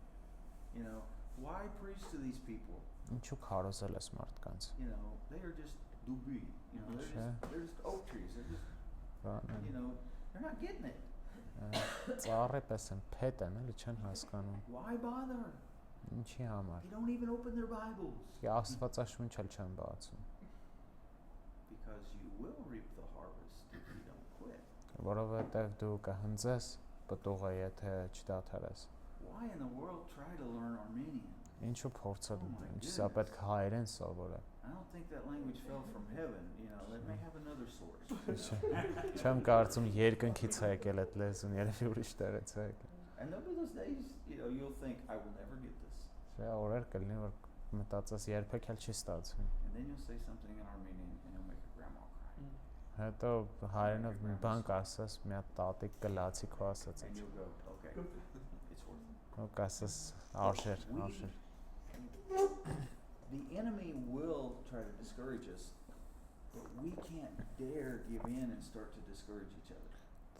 you know, why preach to these people? Ինչու քարոզել ես մարդկանց։ You know, they are just dubi. You know, they're just oak trees. They're just, you know, they're not getting it. Ծառի պես են, փետ են, էլի չեն հասկանում։ Why bother? Ինչի համար։ They don't even open their Bibles. Աստվածաշունչ էլ չեն բացում։ because you will reap the harvest if you don't quit. Որովհետև դու կհնձես պտուղը, եթե չդադարես։ Why in the world try to learn Armenian? Ինչու փորձել, Oh my ինչի՞սա goodness. պետք է հայերեն սովորել։ I don't think that language fell from heaven. You know, they may have another source. Չեմ կարծում երկնքից է եկել այդ լեզուն, երևի ուրիշ տեղից է եկել։ And there'll be those days, you know, you'll think, I will never get this. Չէ, օրեր կլինի, որ մտածես երբեք էլ չի ստացվի։ And then you'll say something in Armenian and you'll make your grandma cry. Հետո հայերենով մի բան կասես, մի հատ տատիկ կլացի քո ասած And ինչ։ you'll go, okay, it's worth it. Ու կասես արժեր, արժեր։ The enemy will try to discourage us, but we can't dare give in and start to discourage each other.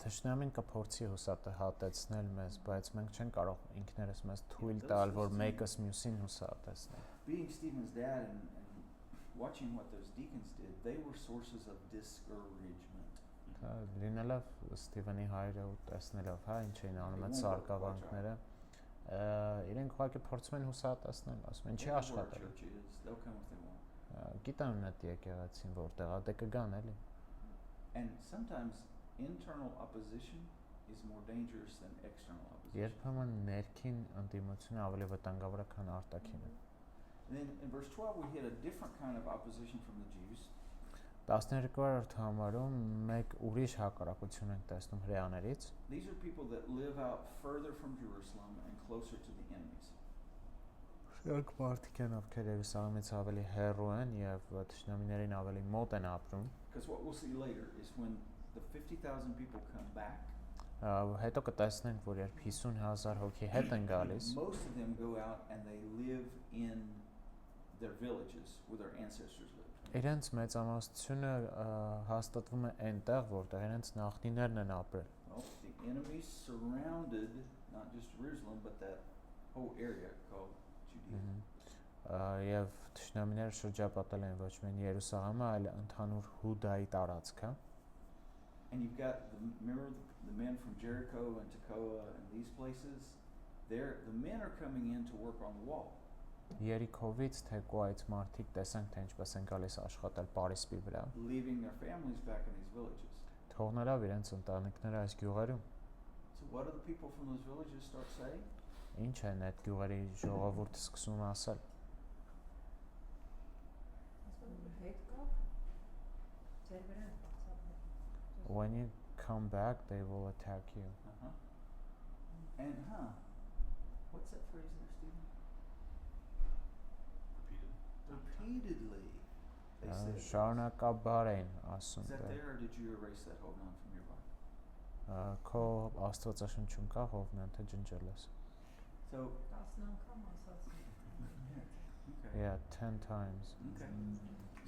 Թշնամին կփորձի հուսահատեցնել մեզ, բայց մենք չենք կարող ինքներս մեզ թույլ Yeah, տալ, those որ things- մեկս մյուսին հուսահատեցնի։ Being Stephen's dad and watching what those deacons did, they were sources of discouragement. Լինելով Ստիվենի հայրը ու տեսնելով, հա, ինչ էին անում այդ They won't work, սարկավանքները, իրենք ուղղակի փորձում են հուսահատեցնել, ասում են, They չի know where աշխատել։ church is, they'll come if they want. Գիտեմ այդ եկեղեցին որտեղ է, դե կգան էլի։ And sometimes internal opposition is more dangerous than external opposition. Երբեմն ներքին ընդդիմությունը ավելի վտանգավոր է, քան արտաքինը։ And then in verse 12 we hit a different kind of opposition from the Jews. 12-րդ համարում մեկ ուրիշ հակառակություն ենք տեսնում հրեաներից։ These are people that live out further from Jerusalem and closer to the enemies. Շարք մարդիկ են, ովքեր Երուսաղեմից ավելի հեռու են եւ թշնամիներին ավելի մոտ են ապրում։ Because what we'll see later is when the 50,000 people come back, Հետո կտեսնենք, որ երբ 50,000 հոգի հետ են գալիս, most of them go out and they live in their villages where their ancestors lived. իրենց մեծամասնությունը հաստատվում է այնտեղ, որտեղ իրենց նախնիներն են ապրել։ Well, the enemies surrounded not just Jerusalem but that whole area called Judea. Եվ թշնամիները շրջապատել են ոչ միայն Երուսաղեմը, այլ ընդհանուր Հուդայի տարածքը։ And you've got remember the men from Jericho and Tekoa and these places. The men are coming in to work on the wall. Երիքովից Թեկոայից մարդիկ տեսանք, թե ինչպես են գալիս աշխատել Պարիսպի վրա, Leaving their families back in these villages. թողնելով իրենց ընտանիքները այս գյուղերում։ So what do the people from those villages start saying? Ինչ են այդ գյուղերի ժողովուրդը սկսում ասել։ Հետ կապ ձեր վրա հացավ։ When you come back, they will attack you. And what's that phrase there, Stephen? Repeatedly. They said this. Շարունակաբար են ասում Is that դա։ there or did you erase that hold on from your Bible? Քո Աստվածաշնչում կա հովնան, թե ջնջել ես։ So 10 անգամ ասած։ okay. Yeah, 10 times. Okay.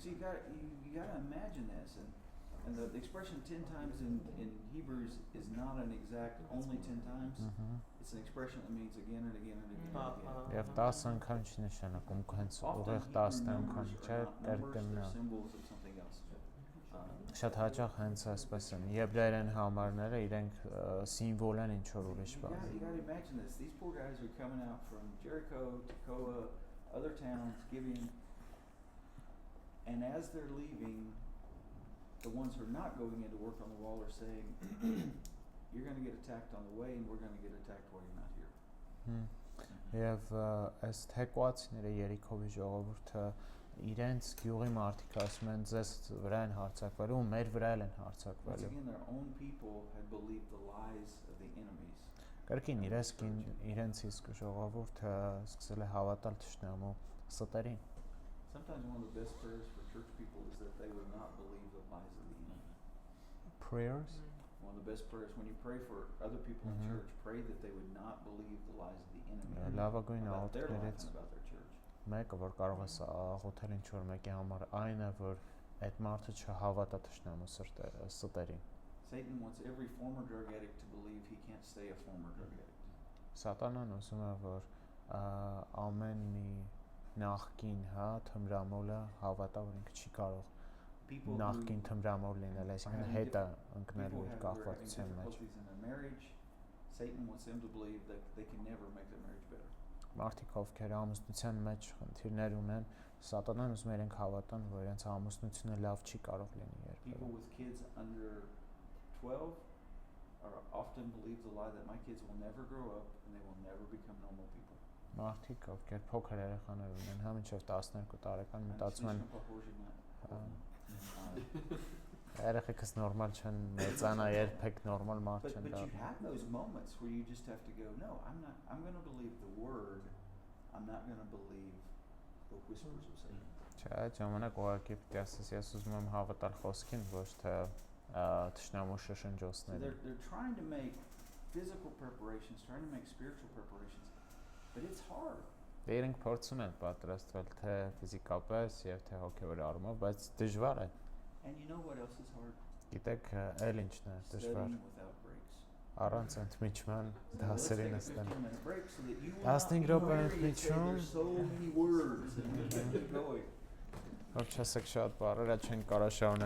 So you gotta imagine this, and the expression 10 times in Hebrews is not an exact only 10 times. It's an expression that means again and again and again and again. Եվ 10 անգամ չի նշանակում հենց Often ուղիղ Hebrew 10 անգամ, numbers չէ, are not numbers, կրկնա։ they're symbols of something else. Շատ հաճախ հենց այսպես են։ Եբրայերեն համարները իրենք սիմվոլ են ինչ որ ուրիշ բան։ You gotta imagine this. These poor guys are coming out from Jericho, Tekoa, other towns, Gibeon, and as they're leaving, the ones who are not going into work on the wall are saying, "You're going to get attacked on the way, and we're going to get attacked while you're not here." Եվ այս թեկուածները Երիքովի ժողովուրդը իրենց գյուղի մարդիկ ասում են ձեզ վրա են հարձակվելու ու մեր վրա են Once հարձակվելու։ again, their own people had believed the lies of the enemies. Կրկին իրենց իսկ ժողովուրդը սկսել է հավատալ թշնամու ստերին։ Sometimes one of the best prayers for church people is that they would not believe the lies of the enemy. Prayers One of the best prayers when you pray for other people in church, pray that they would not believe the lies of the enemy լավագույն about their life աղոթքներից and about their church. մեկը, որ կարող ես աղոթել ինչ որ մեկի համար, այն է, որ այդ մարդը չհավատա թշնամու ստերին։ Satan wants every former drug addict to believe he can't stay a former drug addict. Սատանան ուզում է, որ ամեն մի նախկին, հա, թմրամոլը հավատա, որ ինքը չի կարող People նախկին who թմրամոլ լինել, այսինքն having հետը people ընկնելու իր who are having կախվածության մեջ։ difficulties in a marriage, Satan wants them to believe that they can never make their marriage better. մարդիկ ովքեր ամուսնության մեջ խնդիրներ ունեն, սատանան ուզում է իրենք հավատան, որ իրենց ամուսնությունը լավ չի կարող լինի People երբևէ։ with kids under 12 are often believe the lie that my kids will never grow up and they will never become normal people. Մարդիկ ովքեր փոքր երեխաներ ունեն, հա մինչև 12 տարեկան մտածում են երեխեքս նորմալ չեն, մեծանա երբեք նորմալ մարդ չեն But you դառնա։ have those moments where you just have to go, no, I'm going to believe the word. I'm not going to believe the whispers of Satan. Չէ, այդ ժամանակ ուղղակի պետք է ասես, ես ուզում եմ հավատալ խոսքին, ոչ թե թշնամու So շշնջոցներին։ they're trying to make physical preparations, trying to make spiritual preparations, but it's hard. Դե իրենք փորձում են պատրաստվել թե ֆիզիկապես եւ թե հոգեոր առումով, բայց դժվար է։ And you know what else is hard? Գիտեք, այլ ինչն է դժվար։ Studying without breaks. Առանց ընդմիջման So let's դասերի take a նստել։ 15-minute break so that you will 15 not be րոպե weary and say ընդմիջում։ there's so many words and we can keep going. Որ չասեք շատ բառեր, այդ չեն կարա շարունակել։